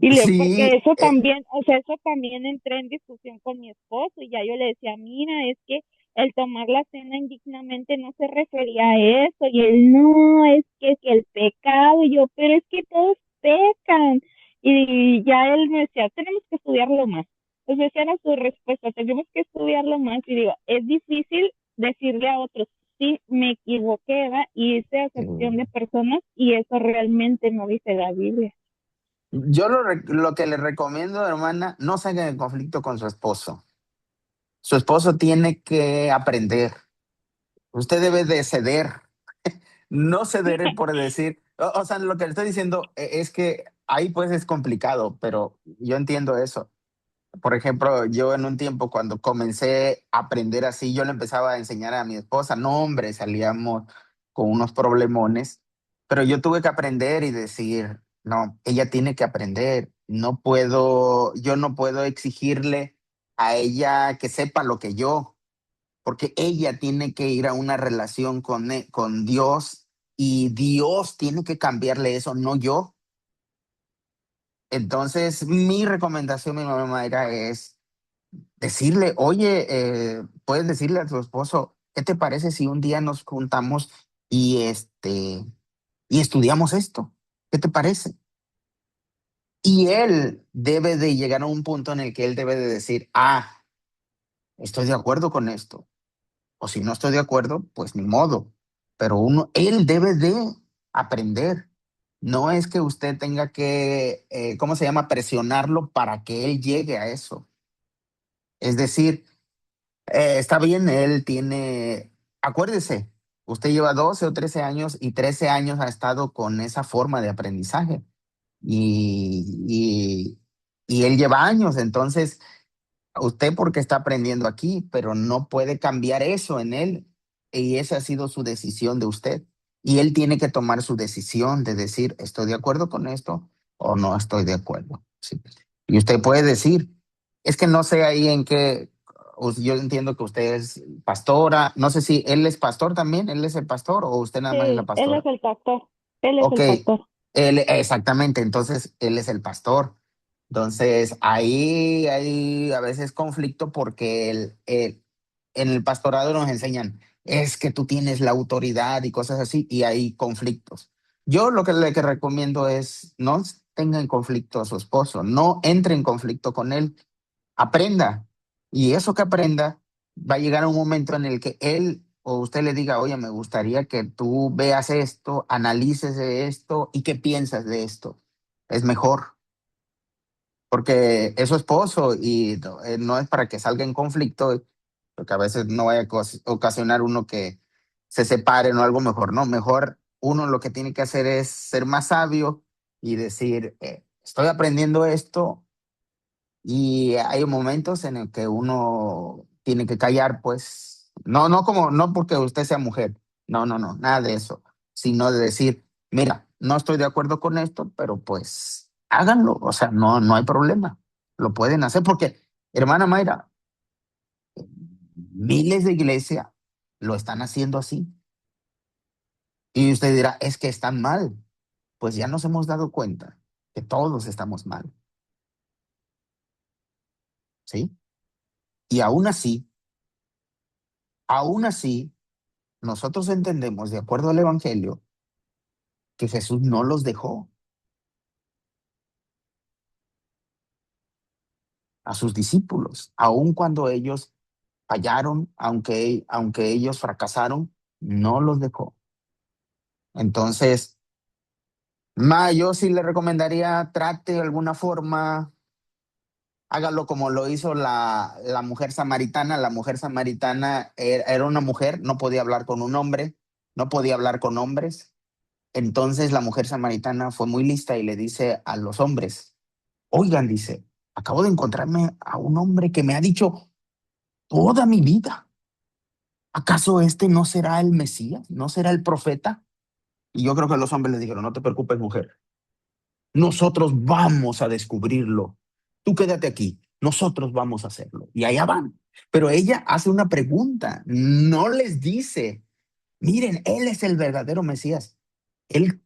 Porque sí, eso también, o sea, eso también entré en discusión con mi esposo y ya yo le decía, mira, es que el tomar la cena indignamente no se refería a eso y él no, es que el pecado y yo, pero es que todos pecan y ya él me decía, tenemos que estudiarlo más. Pues esa era su respuesta, tenemos que estudiarlo más y digo, es difícil decirle a otros, sí, me equivoqué, ¿verdad? Y hice acepción de personas y eso realmente no dice la Biblia. yo lo que le recomiendo, hermana, no se haga en conflicto con su esposo. Su esposo tiene que aprender. Usted debe de ceder, no ceder por decir, o sea, lo que le estoy diciendo es que ahí pues es complicado, pero yo entiendo eso. Por ejemplo, yo en un tiempo cuando comencé a aprender así, yo le empezaba a enseñar a mi esposa, no hombre, salíamos con unos problemones, pero yo tuve que aprender y decir, no, ella tiene que aprender, yo no puedo exigirle a ella que sepa lo que yo, porque ella tiene que ir a una relación con Dios y Dios tiene que cambiarle eso, no yo. Entonces, mi recomendación, mi mamá, era es decirle, oye, puedes decirle a tu esposo, ¿qué te parece si un día nos juntamos y y estudiamos esto? ¿Qué te parece? Y él debe de llegar a un punto en el que él debe de decir, estoy de acuerdo con esto. O si no estoy de acuerdo, pues ni modo. Pero él debe de aprender. No es que usted tenga que, ¿cómo se llama? Presionarlo para que él llegue a eso. Es decir, está bien, él tiene, acuérdese, usted lleva 12 o 13 años y 13 años ha estado con esa forma de aprendizaje y, y él lleva años, entonces usted porque está aprendiendo aquí, pero no puede cambiar eso en él y esa ha sido su decisión de usted y él tiene que tomar su decisión de decir, estoy de acuerdo con esto o no estoy de acuerdo. Sí. Y usted puede decir, es que no sé ahí en qué, yo entiendo que usted es pastora, no sé si él es pastor también, él es el pastor o usted nada más es la Sí, él pastora. es el pastor. Él es Ok, el pastor. exactamente, entonces él es el pastor. Entonces ahí hay a veces conflicto porque en el pastorado nos enseñan, es que tú tienes la autoridad y cosas así, y hay conflictos. Yo lo que le que recomiendo es no tenga en conflicto a su esposo, no entre en conflicto con él, aprenda. Y eso que aprenda va a llegar a un momento en el que él o usted le diga, oye, me gustaría que tú veas esto, analices de esto y qué piensas de esto. Es mejor, porque es su esposo y no es para que salga en conflicto, porque a veces no vaya a ocasionar uno que se separen o algo mejor, no, mejor uno lo que tiene que hacer es ser más sabio y decir, estoy aprendiendo esto y hay momentos en el que uno tiene que callar, pues, no porque usted sea mujer, no, nada de eso, sino de decir, mira, no estoy de acuerdo con esto, pero pues háganlo, o sea, no hay problema, lo pueden hacer porque, hermana Mayra, miles de iglesias lo están haciendo así. Y usted dirá, es que están mal. Pues ya nos hemos dado cuenta que todos estamos mal, ¿sí? Y aún así, nosotros entendemos, de acuerdo al Evangelio, que Jesús no los dejó a sus discípulos, aun cuando ellos fallaron, aunque ellos fracasaron, no los dejó. Entonces, yo sí le recomendaría, trate de alguna forma, hágalo como lo hizo la mujer samaritana. La mujer samaritana era una mujer, no podía hablar con un hombre, no podía hablar con hombres. Entonces la mujer samaritana fue muy lista y le dice a los hombres, oigan, dice, acabo de encontrarme a un hombre que me ha dicho toda mi vida. ¿Acaso este no será el Mesías? ¿No será el profeta? Y yo creo que los hombres le dijeron, no te preocupes, mujer. Nosotros vamos a descubrirlo. Tú quédate aquí. Nosotros vamos a hacerlo. Y allá van. Pero ella hace una pregunta. No les dice, miren, él es el verdadero Mesías.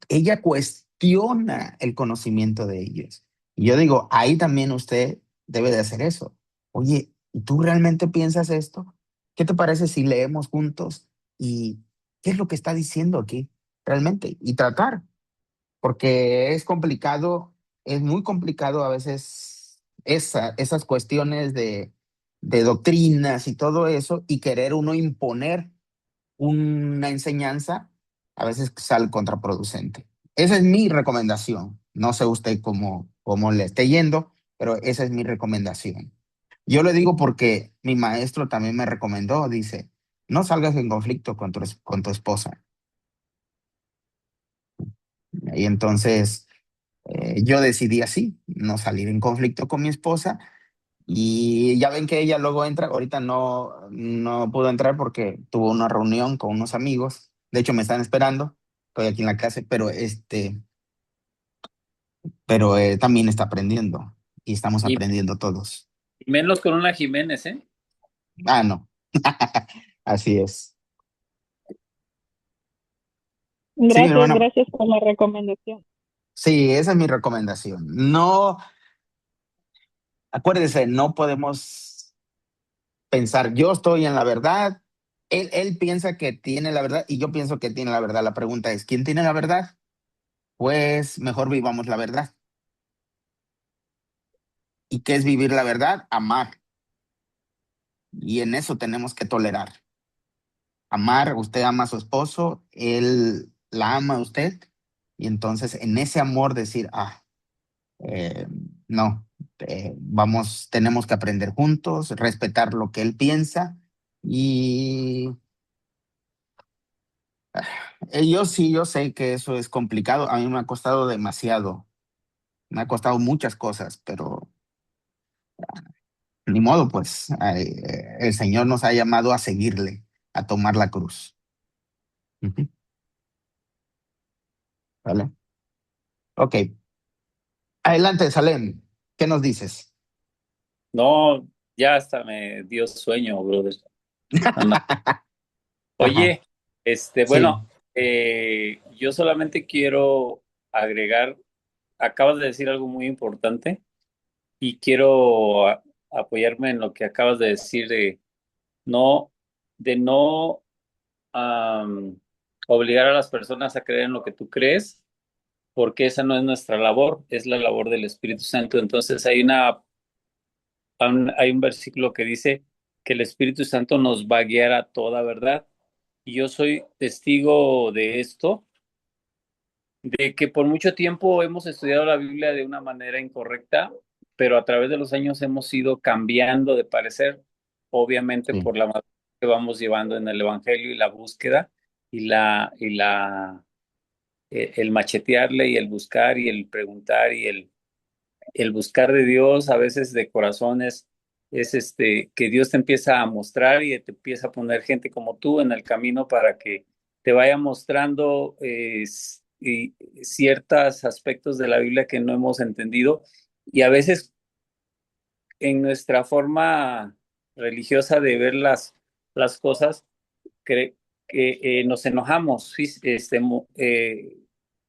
Ella cuestiona el conocimiento de ellos. Y yo digo, ahí también usted debe de hacer eso. Oye, ¿tú realmente piensas esto? ¿Qué te parece si leemos juntos y qué es lo que está diciendo aquí realmente? Y tratar, porque es complicado, es muy complicado a veces esas cuestiones de doctrinas y todo eso y querer uno imponer una enseñanza a veces sale contraproducente. Esa es mi recomendación. No sé usted cómo le esté yendo, pero esa es mi recomendación. Yo le digo porque mi maestro también me recomendó, dice, no salgas en conflicto con tu esposa. Y entonces yo decidí así, no salir en conflicto con mi esposa. Y ya ven que ella luego entra, ahorita no pudo entrar porque tuvo una reunión con unos amigos. De hecho, me están esperando, estoy aquí en la clase, pero también está aprendiendo y estamos Y aprendiendo todos. menos con una Jiménez, ¿eh? Ah, no. Así es. Sí, mi Gracias, hermano. gracias por la recomendación. Sí, esa es mi recomendación. No, acuérdese, no podemos pensar, yo estoy en la verdad, él piensa que tiene la verdad y yo pienso que tiene la verdad. La pregunta es, ¿quién tiene la verdad? Pues mejor vivamos la verdad. ¿Y qué es vivir la verdad? Amar. Y en eso tenemos que tolerar. Amar, usted ama a su esposo, él la ama a usted. Y entonces en ese amor decir, eh, no, tenemos que aprender juntos, respetar lo que él piensa. Y yo sí, yo sé que eso es complicado. A mí me ha costado demasiado. Me ha costado muchas cosas, pero ni modo, pues el Señor nos ha llamado a seguirle, a tomar la cruz. Ujú. ¿Vale? Ok. Adelante, Salem. ¿Qué nos dices? No, ya hasta me dio sueño, brother. Anda. Ajá. Oye, Sí. bueno, yo solamente quiero agregar, acabas de decir algo muy importante y quiero apoyarme en lo que acabas de decir no, de no obligar a las personas a creer en lo que tú crees, porque esa no es nuestra labor, es la labor del Espíritu Santo. Entonces hay un versículo que dice que el Espíritu Santo nos va a guiar a toda verdad. Y yo soy testigo de esto, de que por mucho tiempo hemos estudiado la Biblia de una manera incorrecta, pero a través de los años hemos ido cambiando de parecer, obviamente Sí. por la madurez que vamos llevando en el Evangelio y la búsqueda y el machetearle y el buscar y el preguntar y el buscar de Dios a veces de corazón es que Dios te empieza a mostrar y te empieza a poner gente como tú en el camino para que te vaya mostrando y ciertos aspectos de la Biblia que no hemos entendido y a veces en nuestra forma religiosa de ver las cosas que nos enojamos, ¿sí?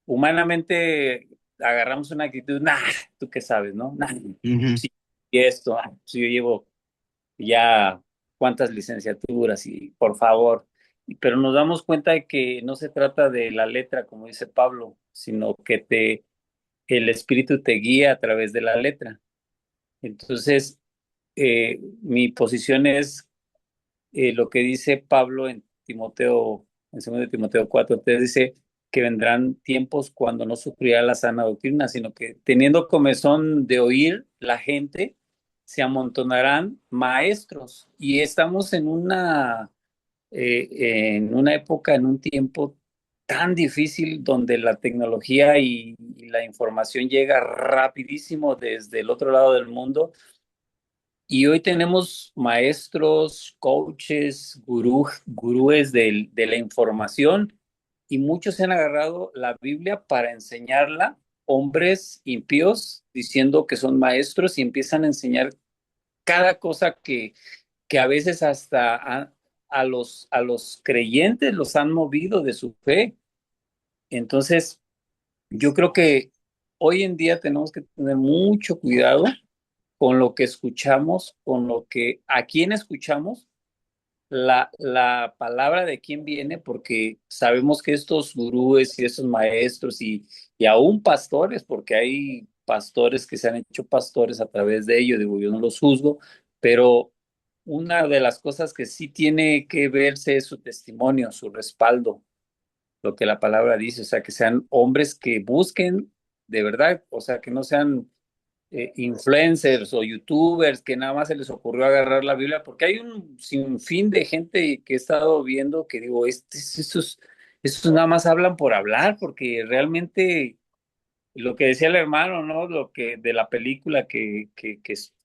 Humanamente agarramos una actitud, nah, tú qué sabes, ¿no? Nah, Ujú. sí, y esto, pues yo llevo ya cuántas licenciaturas y por favor, pero nos damos cuenta de que no se trata de la letra, como dice Pablo, sino que el espíritu te guía a través de la letra. Entonces, mi posición es lo que dice Pablo en Timoteo, en 2 Timoteo 4, te dice que vendrán tiempos cuando no sufrirá la sana doctrina, sino que teniendo comezón de oír la gente, se amontonarán maestros. Y estamos en una época, en un tiempo tan difícil donde la tecnología y la información llega rapidísimo desde el otro lado del mundo. Y hoy tenemos maestros, coaches, gurúes de la información, y muchos se han agarrado la Biblia para enseñarla, hombres impíos diciendo que son maestros y empiezan a enseñar cada cosa que a veces hasta a los creyentes los han movido de su fe. Entonces, yo creo que hoy en día tenemos que tener mucho cuidado con lo que escuchamos, con lo que a quién escuchamos, la palabra de quién viene, porque sabemos que estos gurúes y estos maestros y aún pastores, porque hay pastores que se han hecho pastores a través de ello, digo, yo no los juzgo, pero una de las cosas que sí tiene que verse es su testimonio, su respaldo, lo que la palabra dice, o sea, que sean hombres que busquen de verdad, o sea, que no sean influencers o youtubers que nada más se les ocurrió agarrar la Biblia, porque hay un sinfín de gente que he estado viendo que digo, estos nada más hablan por hablar, porque realmente lo que decía el hermano, ¿no? Lo que de la película que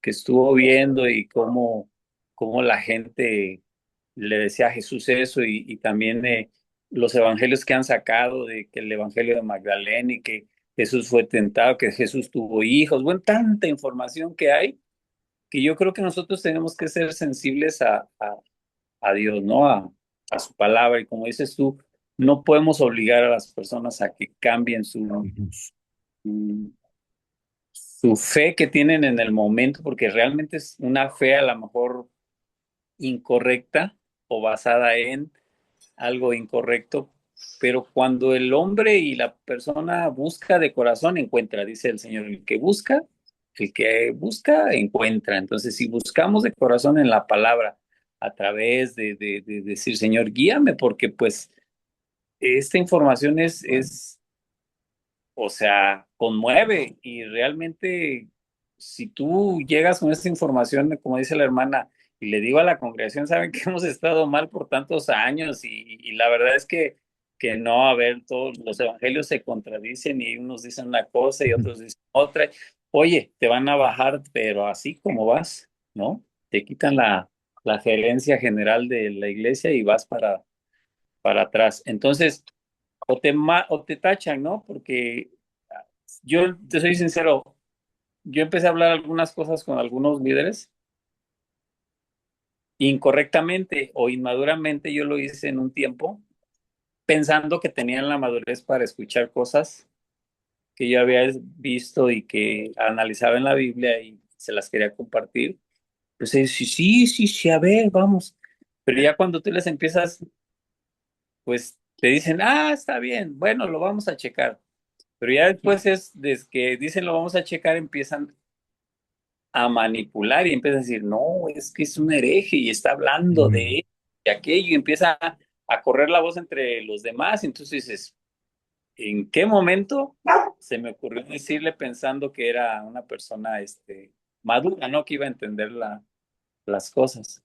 estuvo viendo y cómo la gente le decía a Jesús eso y también los evangelios que han sacado de que el evangelio de Magdalena y que Jesús fue tentado, que Jesús tuvo hijos, bueno, tanta información que hay que yo creo que nosotros tenemos que ser sensibles a Dios, ¿no? A su palabra y como dices tú, no podemos obligar a las personas a que cambien Ujú. su, su fe que tienen en el momento, porque realmente es una fe a lo mejor incorrecta o basada en algo incorrecto, pero cuando el hombre y la persona busca de corazón, encuentra, dice el Señor, el que busca, encuentra. Entonces, si buscamos de corazón en la palabra, a través de decir, Señor, guíame, porque pues esta información o sea, conmueve y realmente si tú llegas con esta información, como dice la hermana, y le digo a la congregación, saben que hemos estado mal por tantos años y la verdad es que no, a ver, todos los evangelios se contradicen y unos dicen una cosa y otros dicen otra. Oye, te van a bajar, pero así como vas, ¿no? Te quitan la gerencia general de la iglesia y vas para atrás. Entonces, o te tachan, ¿no? Porque yo te soy sincero, yo empecé a hablar algunas cosas con algunos líderes incorrectamente o inmaduramente, yo lo hice en un tiempo, pensando que tenían la madurez para escuchar cosas que yo había visto y que analizaba en la Biblia y se las quería compartir. Pues sí, sí, sí, sí, a ver, vamos. Pero ya cuando tú les empiezas, pues te dicen, está bien, bueno, lo vamos a checar. Pero ya después desde que dicen lo vamos a checar, empiezan a manipular y empieza a decir, no, es que es un hereje y está hablando de esto y aquello y empieza a correr la voz entre los demás. Entonces dices, ¿en qué momento se me ocurrió decirle pensando que era una persona madura, ¿no? Que iba a entender las cosas.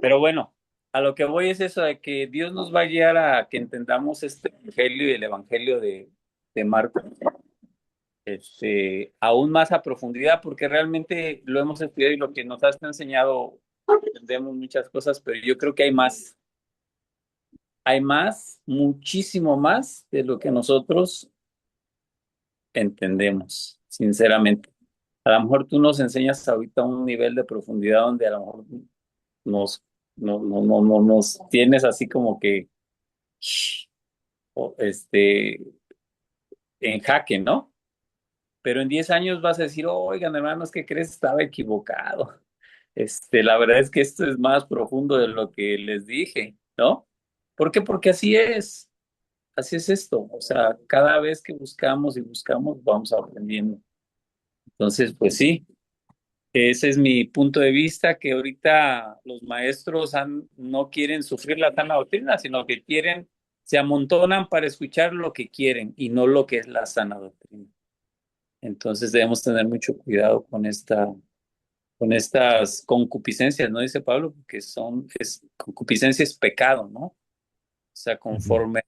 Pero bueno, a lo que voy es eso de que Dios nos va a guiar a que entendamos este evangelio y el evangelio de Marcos aún más a profundidad, porque realmente lo hemos estudiado y lo que nos has enseñado, entendemos muchas cosas, pero yo creo que hay más, muchísimo más de lo que nosotros entendemos, sinceramente. A lo mejor tú nos enseñas ahorita un nivel de profundidad donde a lo mejor nos, no nos tienes así como que o, en jaque, ¿no? Pero en 10 años vas a decir, oigan, hermanos, ¿qué crees? Estaba equivocado. La verdad es que esto es más profundo de lo que les dije, ¿no? ¿Por qué? Porque así es esto. O sea, cada vez que buscamos y buscamos, vamos aprendiendo. Entonces, pues sí, ese es mi punto de vista, que ahorita los maestros no quieren sufrir la sana doctrina, sino que se amontonan para escuchar lo que quieren y no lo que es la sana doctrina. Entonces debemos tener mucho cuidado con con estas concupiscencias, ¿no? Dice Pablo, que concupiscencia es pecado, ¿no? O sea, Ujú. conforme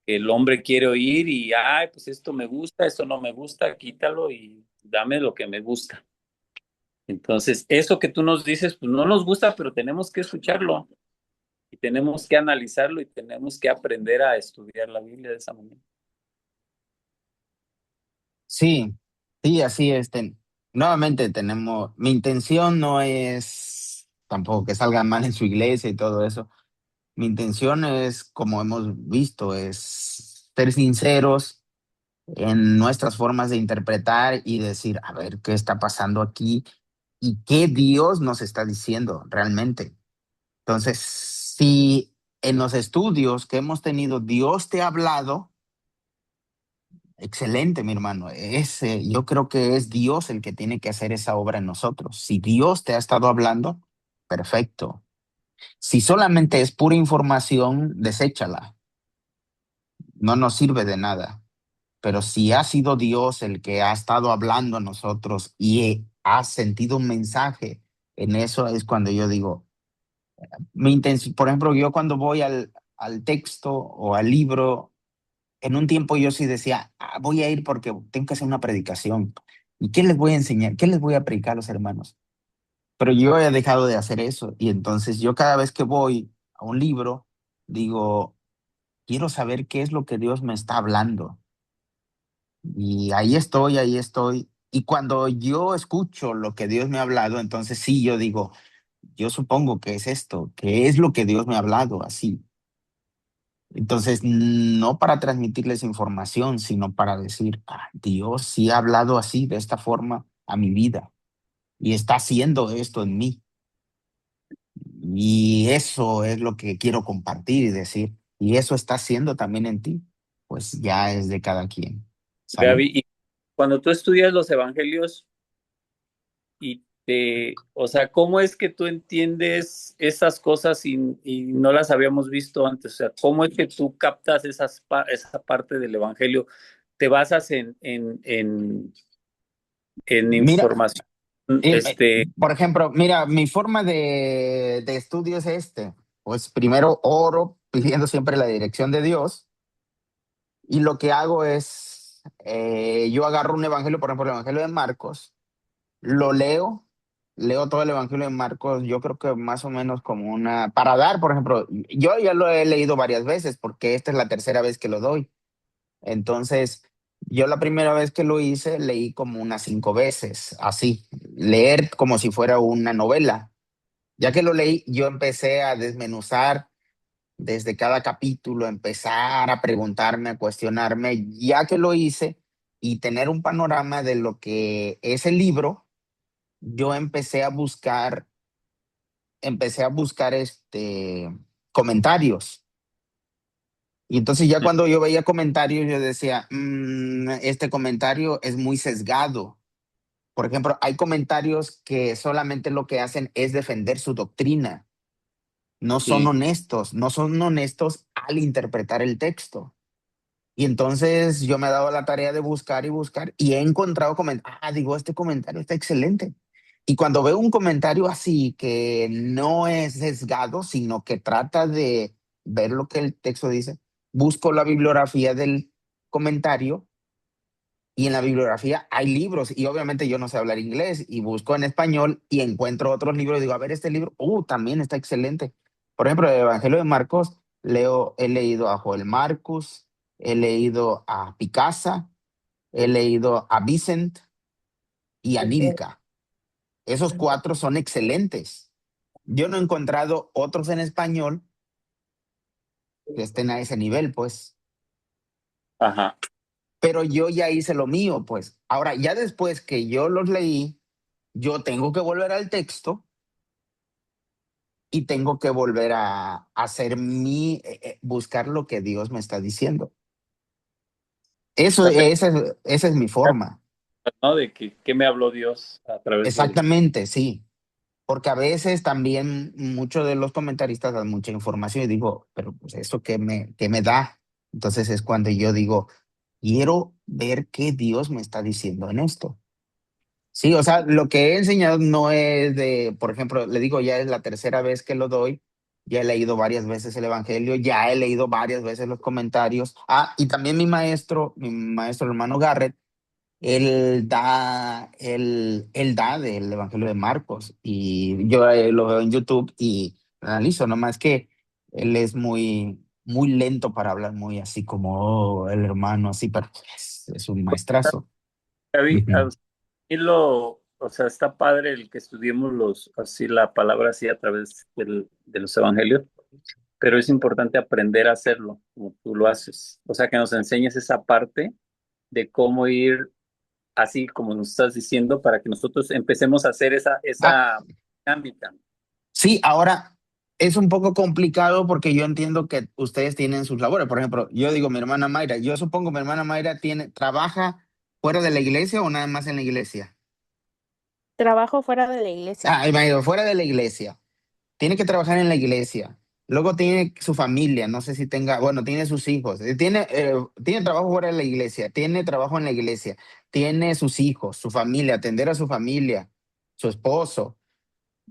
el hombre quiere oír y, ay, pues esto me gusta, esto no me gusta, quítalo y dame lo que me gusta. Entonces, eso que tú nos dices, pues no nos gusta, pero tenemos que escucharlo y tenemos que analizarlo y tenemos que aprender a estudiar la Biblia de esa manera. Sí, sí, así es. Nuevamente mi intención no es tampoco que salga mal en su iglesia y todo eso. Mi intención es, como hemos visto, es ser sinceros en nuestras formas de interpretar y decir, a ver, ¿qué está pasando aquí? ¿Y qué Dios nos está diciendo realmente? Entonces, si en los estudios que hemos tenido Dios te ha hablado, excelente, mi hermano. Yo creo que es Dios el que tiene que hacer esa obra en nosotros. Si Dios te ha estado hablando, perfecto. Si solamente es pura información, deséchala. No nos sirve de nada. Pero si ha sido Dios el que ha estado hablando a nosotros y ha sentido un mensaje, en eso es cuando yo digo, mi intención, por ejemplo, yo cuando voy al texto o al libro, en un tiempo yo sí decía, voy a ir porque tengo que hacer una predicación. ¿Y qué les voy a enseñar? ¿Qué les voy a predicar a los hermanos? Pero yo he dejado de hacer eso. Y entonces yo cada vez que voy a un libro, digo, quiero saber qué es lo que Dios me está hablando. Y ahí estoy, ahí estoy. Y cuando yo escucho lo que Dios me ha hablado, entonces sí, yo digo, yo supongo que es esto, que es lo que Dios me ha hablado, así. Entonces, no para transmitirles información, sino para decir, Dios sí ha hablado así, de esta forma, a mi vida, y está haciendo esto en mí. Y eso es lo que quiero compartir y decir, y eso está haciendo también en ti, pues ya es de cada quien. ¿Sale? Gaby, y cuando tú estudias los evangelios o sea, ¿cómo es que tú entiendes esas cosas y no las habíamos visto antes? O sea, ¿cómo es que tú captas esa parte del evangelio? ¿Te basas en Mira, información? por ejemplo, mira, mi forma de estudio es pues primero oro pidiendo siempre la dirección de Dios y lo que hago es, yo agarro un evangelio, por ejemplo, el evangelio de Marcos, lo leo todo el evangelio de Marcos, yo creo que más o menos como para dar, por ejemplo, yo ya lo he leído varias veces porque esta es la tercera vez que lo doy. Entonces, yo la primera vez que lo hice, leí como unas 5 veces, así, leer como si fuera una novela. Ya que lo leí, yo empecé a desmenuzar desde cada capítulo, empezar a preguntarme, a cuestionarme, ya que lo hice y tener un panorama de lo que es el libro, yo empecé a buscar comentarios. Y entonces ya cuando yo veía comentarios, yo decía, este comentario es muy sesgado. Por ejemplo, hay comentarios que solamente lo que hacen es defender su doctrina. Sí, No son honestos al interpretar el texto. Y entonces yo me he dado la tarea de buscar y buscar y he encontrado comentarios. Digo, este comentario está excelente. Y cuando veo un comentario así que no es sesgado, sino que trata de ver lo que el texto dice, busco la bibliografía del comentario y en la bibliografía hay libros y obviamente yo no sé hablar inglés y busco en español y encuentro otros libros y digo, a ver, este libro, también está excelente. Por ejemplo, el Evangelio de Marcos, he leído a Joel Marcus, he leído a Picasa, he leído a Vicent y a Ujú. Nilka. Esos cuatro son excelentes. Yo no he encontrado otros en español que estén a ese nivel, pues, ajá. pero yo ya hice lo mío, pues. Ahora, ya después que yo los leí, yo tengo que volver al texto y tengo que volver a hacer buscar lo que Dios me está diciendo. O sea, Esa es mi forma. ¿no? De que qué me habló Dios a través de... Exactamente, sí. Porque a veces también muchos de los comentaristas dan mucha información y digo, pero pues eso qué me da. Entonces es cuando yo digo, quiero ver qué Dios me está diciendo en esto. Sí, o sea, lo que he enseñado no es de, por ejemplo, le digo, ya es la tercera vez que lo doy, ya he leído varias veces el Evangelio, ya he leído varias veces los comentarios. Ah, y también mi maestro hermano Garrett, él da del Evangelio de Marcos y yo lo veo en YouTube y analizo, nomás que él es muy lento para hablar, muy así como "Oh, el hermano, así, pero es un maestrazo". A Ujú. mí o sea, está padre el que estudiemos así la palabra así a través de los evangelios, pero es importante aprender a hacerlo como tú lo haces. O sea, que nos enseñes esa parte de cómo ir así como nos estás diciendo para que nosotros empecemos a hacer Ah, esa dinámica. sí, ahora es un poco complicado porque yo entiendo que ustedes tienen sus labores. Por ejemplo, yo digo mi hermana Mayra, yo supongo mi hermana Mayra trabaja fuera de la iglesia o nada más en la iglesia. Trabajo fuera de la iglesia. Ah, imagino, fuera de la iglesia. Tiene que trabajar en la iglesia. Luego tiene su familia, no sé si tenga, bueno, tiene sus hijos. Tiene trabajo fuera de la iglesia, tiene trabajo en la iglesia, tiene sus hijos, su familia, atender a su familia, su esposo.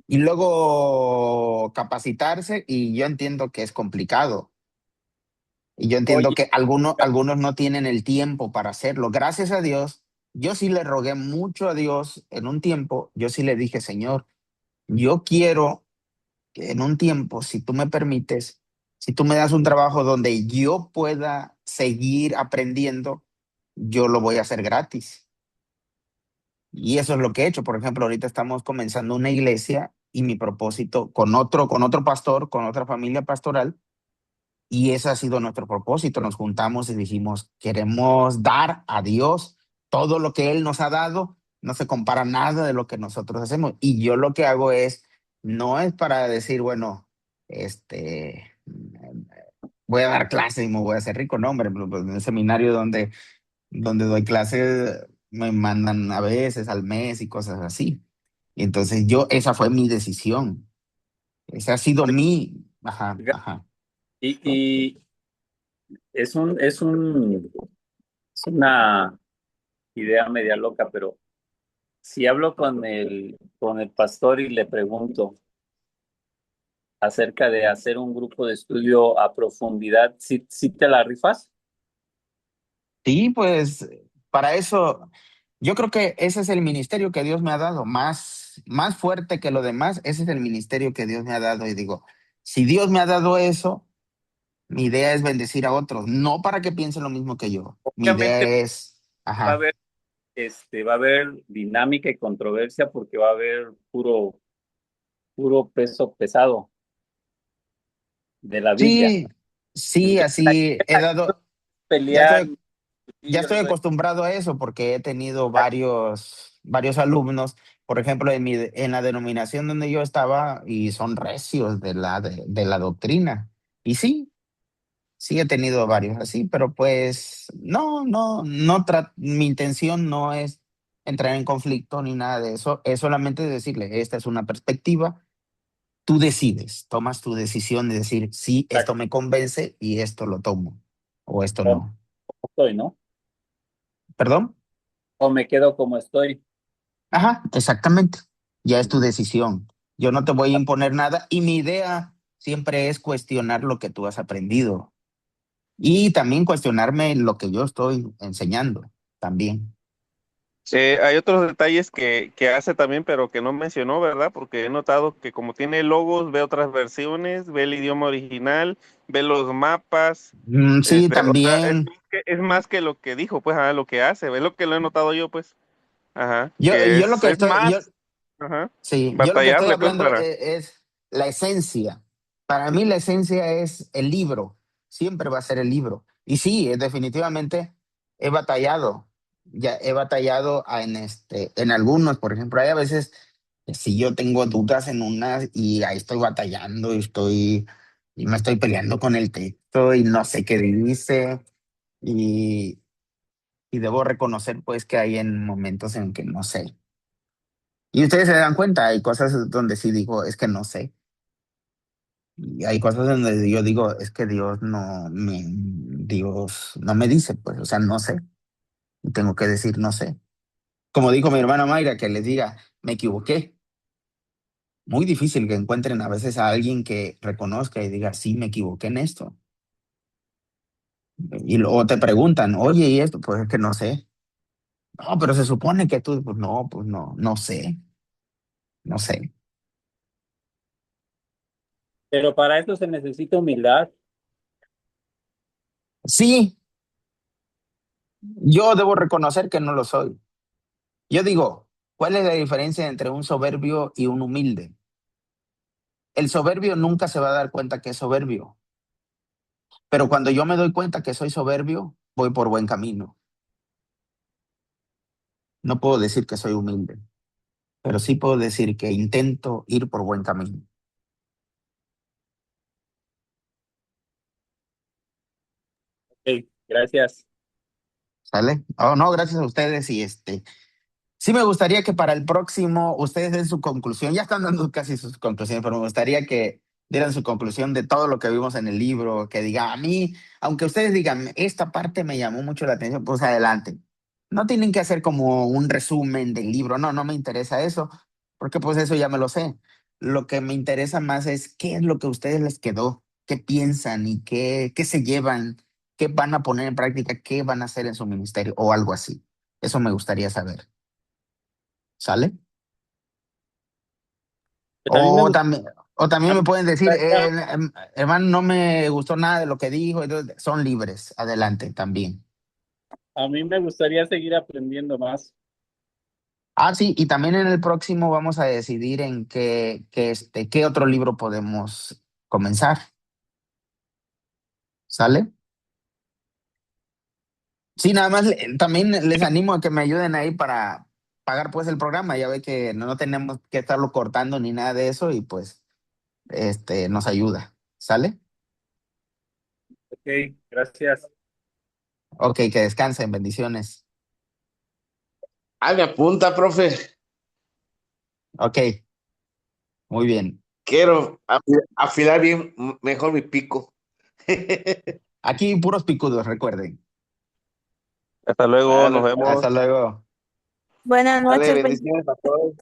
Y luego capacitarse, y yo entiendo que es complicado. Y yo entiendo Oye, que algunos no tienen el tiempo para hacerlo. Gracias a Dios, yo sí le rogué mucho a Dios en un tiempo, yo sí le dije, Señor, yo quiero que en un tiempo, si tú me permites, si tú me das un trabajo donde yo pueda seguir aprendiendo, yo lo voy a hacer gratis. Y eso es lo que he hecho. Por ejemplo, ahorita estamos comenzando una iglesia y mi propósito con otro pastor, con otra familia pastoral, y ese ha sido nuestro propósito. Nos juntamos y dijimos, queremos dar a Dios todo lo que Él nos ha dado, no se compara nada de lo que nosotros hacemos. Y yo lo que hago no es para decir, bueno, voy a dar clases y me voy a hacer rico, no, hombre, pues, en el seminario donde doy clases me mandan a veces al mes y cosas así. Y entonces esa fue mi decisión. Esa ha sido ajá, ajá. y es una idea media loca, pero si hablo con el pastor y le pregunto acerca de hacer un grupo de estudio a profundidad, ¿sí te la rifas? Sí, pues para eso, yo creo que ese es el ministerio que Dios me ha dado, más fuerte que lo demás, ese es el ministerio que Dios me ha dado. Y digo, si Dios me ha dado eso, mi idea es bendecir a otros, no para que piensen lo mismo que yo. Mi idea Obviamente es, va a ajá. haber, va a haber dinámica y controversia porque va a haber puro peso pesado de la Biblia. Sí, sí, Entonces, así he dado, ya pelear estoy, y ya yo estoy les doy. acostumbrado a eso porque he tenido varios alumnos, por ejemplo, en la denominación donde yo estaba, y son recios de la doctrina. Y sí, sí he tenido varios así, pero pues mi intención no es entrar en conflicto ni nada de eso, es solamente decirle, esta es una perspectiva, tú decides, tomas tu decisión de decir, sí, esto me convence y esto lo tomo, o esto Como no. estoy, ¿no? ¿Perdón? O me quedo como estoy. Ajá, exactamente. Ya es tu Ujú. decisión. Yo no te voy a imponer nada y mi idea siempre es cuestionar lo que tú has aprendido y también cuestionarme lo que yo estoy enseñando también. Hay otros detalles que hace también, pero que no mencionó, ¿verdad? Porque he notado que como tiene logos, ve otras versiones, ve el idioma original, ve los mapas, Sí, pero o sea, también. es más que lo que dijo, pues, lo que hace, es lo que lo he notado yo, pues, ajá, Yo, que yo lo que es estoy, yo, más, ajá, sí, yo lo que estoy batallarle, pues, hablando para... es la esencia. Para mí la esencia es el libro. Siempre va a ser el libro. Y sí, definitivamente he batallado. Ya he batallado en algunos, por ejemplo, hay a veces si yo tengo dudas en unas y ahí estoy batallando y me estoy peleando con el texto y no sé qué dice y, y debo reconocer pues que hay en momentos en que no sé. Y ustedes se dan cuenta, hay cosas donde sí digo, es que no sé. Y hay cosas donde yo digo, es que Dios no me dice, pues, o sea, no sé. Y tengo que decir, no sé. Como dijo mi hermana Mayra, que les diga, me equivoqué. Muy difícil que encuentren a veces a alguien que reconozca y diga, sí, me equivoqué en esto. Y luego te preguntan, oye, ¿y esto? Pues es que no sé. No, pero se supone que tú, pues no, no sé, no sé. Pero para esto se necesita humildad. Sí, yo debo reconocer que no lo soy. Yo digo, ¿cuál es la diferencia entre un soberbio y un humilde? El soberbio nunca se va a dar cuenta que es soberbio, pero cuando yo me doy cuenta que soy soberbio, voy por buen camino. No puedo decir que soy humilde, pero sí puedo decir que intento ir por buen camino. Ok, gracias. ¿Sale? Oh, no, gracias a ustedes y sí me gustaría que para el próximo ustedes den su conclusión. Ya están dando casi sus conclusiones, pero me gustaría que dieran su conclusión de todo lo que vimos en el libro, que diga, a mí, aunque ustedes digan, esta parte me llamó mucho la atención, pues adelante. No tienen que hacer como un resumen del libro, no, no me interesa eso, porque pues eso ya me lo sé. Lo que me interesa más es qué es lo que a ustedes les quedó, qué piensan y qué se llevan, qué van a poner en práctica, qué van a hacer en su ministerio o algo así. Eso me gustaría saber. ¿Sale? Pues a mí me O también me pueden decir, gustaría, hermano, no me gustó nada de lo que dijo, entonces son libres, adelante también. a mí me gustaría seguir aprendiendo más. Ah, sí, y también en el próximo vamos a decidir en qué otro libro podemos comenzar, ¿sale? Sí, nada más también les animo a que me ayuden ahí para pagar pues el programa, ya ve que no tenemos que estarlo cortando ni nada de eso y pues nos ayuda, ¿sale? Ok, gracias. Ok, que descansen, bendiciones. Ah, me apunta, profe. Ok, muy bien. Quiero afilar bien mejor mi pico. Aquí puros picudos, recuerden. Hasta luego, nos Dale, vemos. Hasta luego. Buenas dale, noches, bendiciones a todos.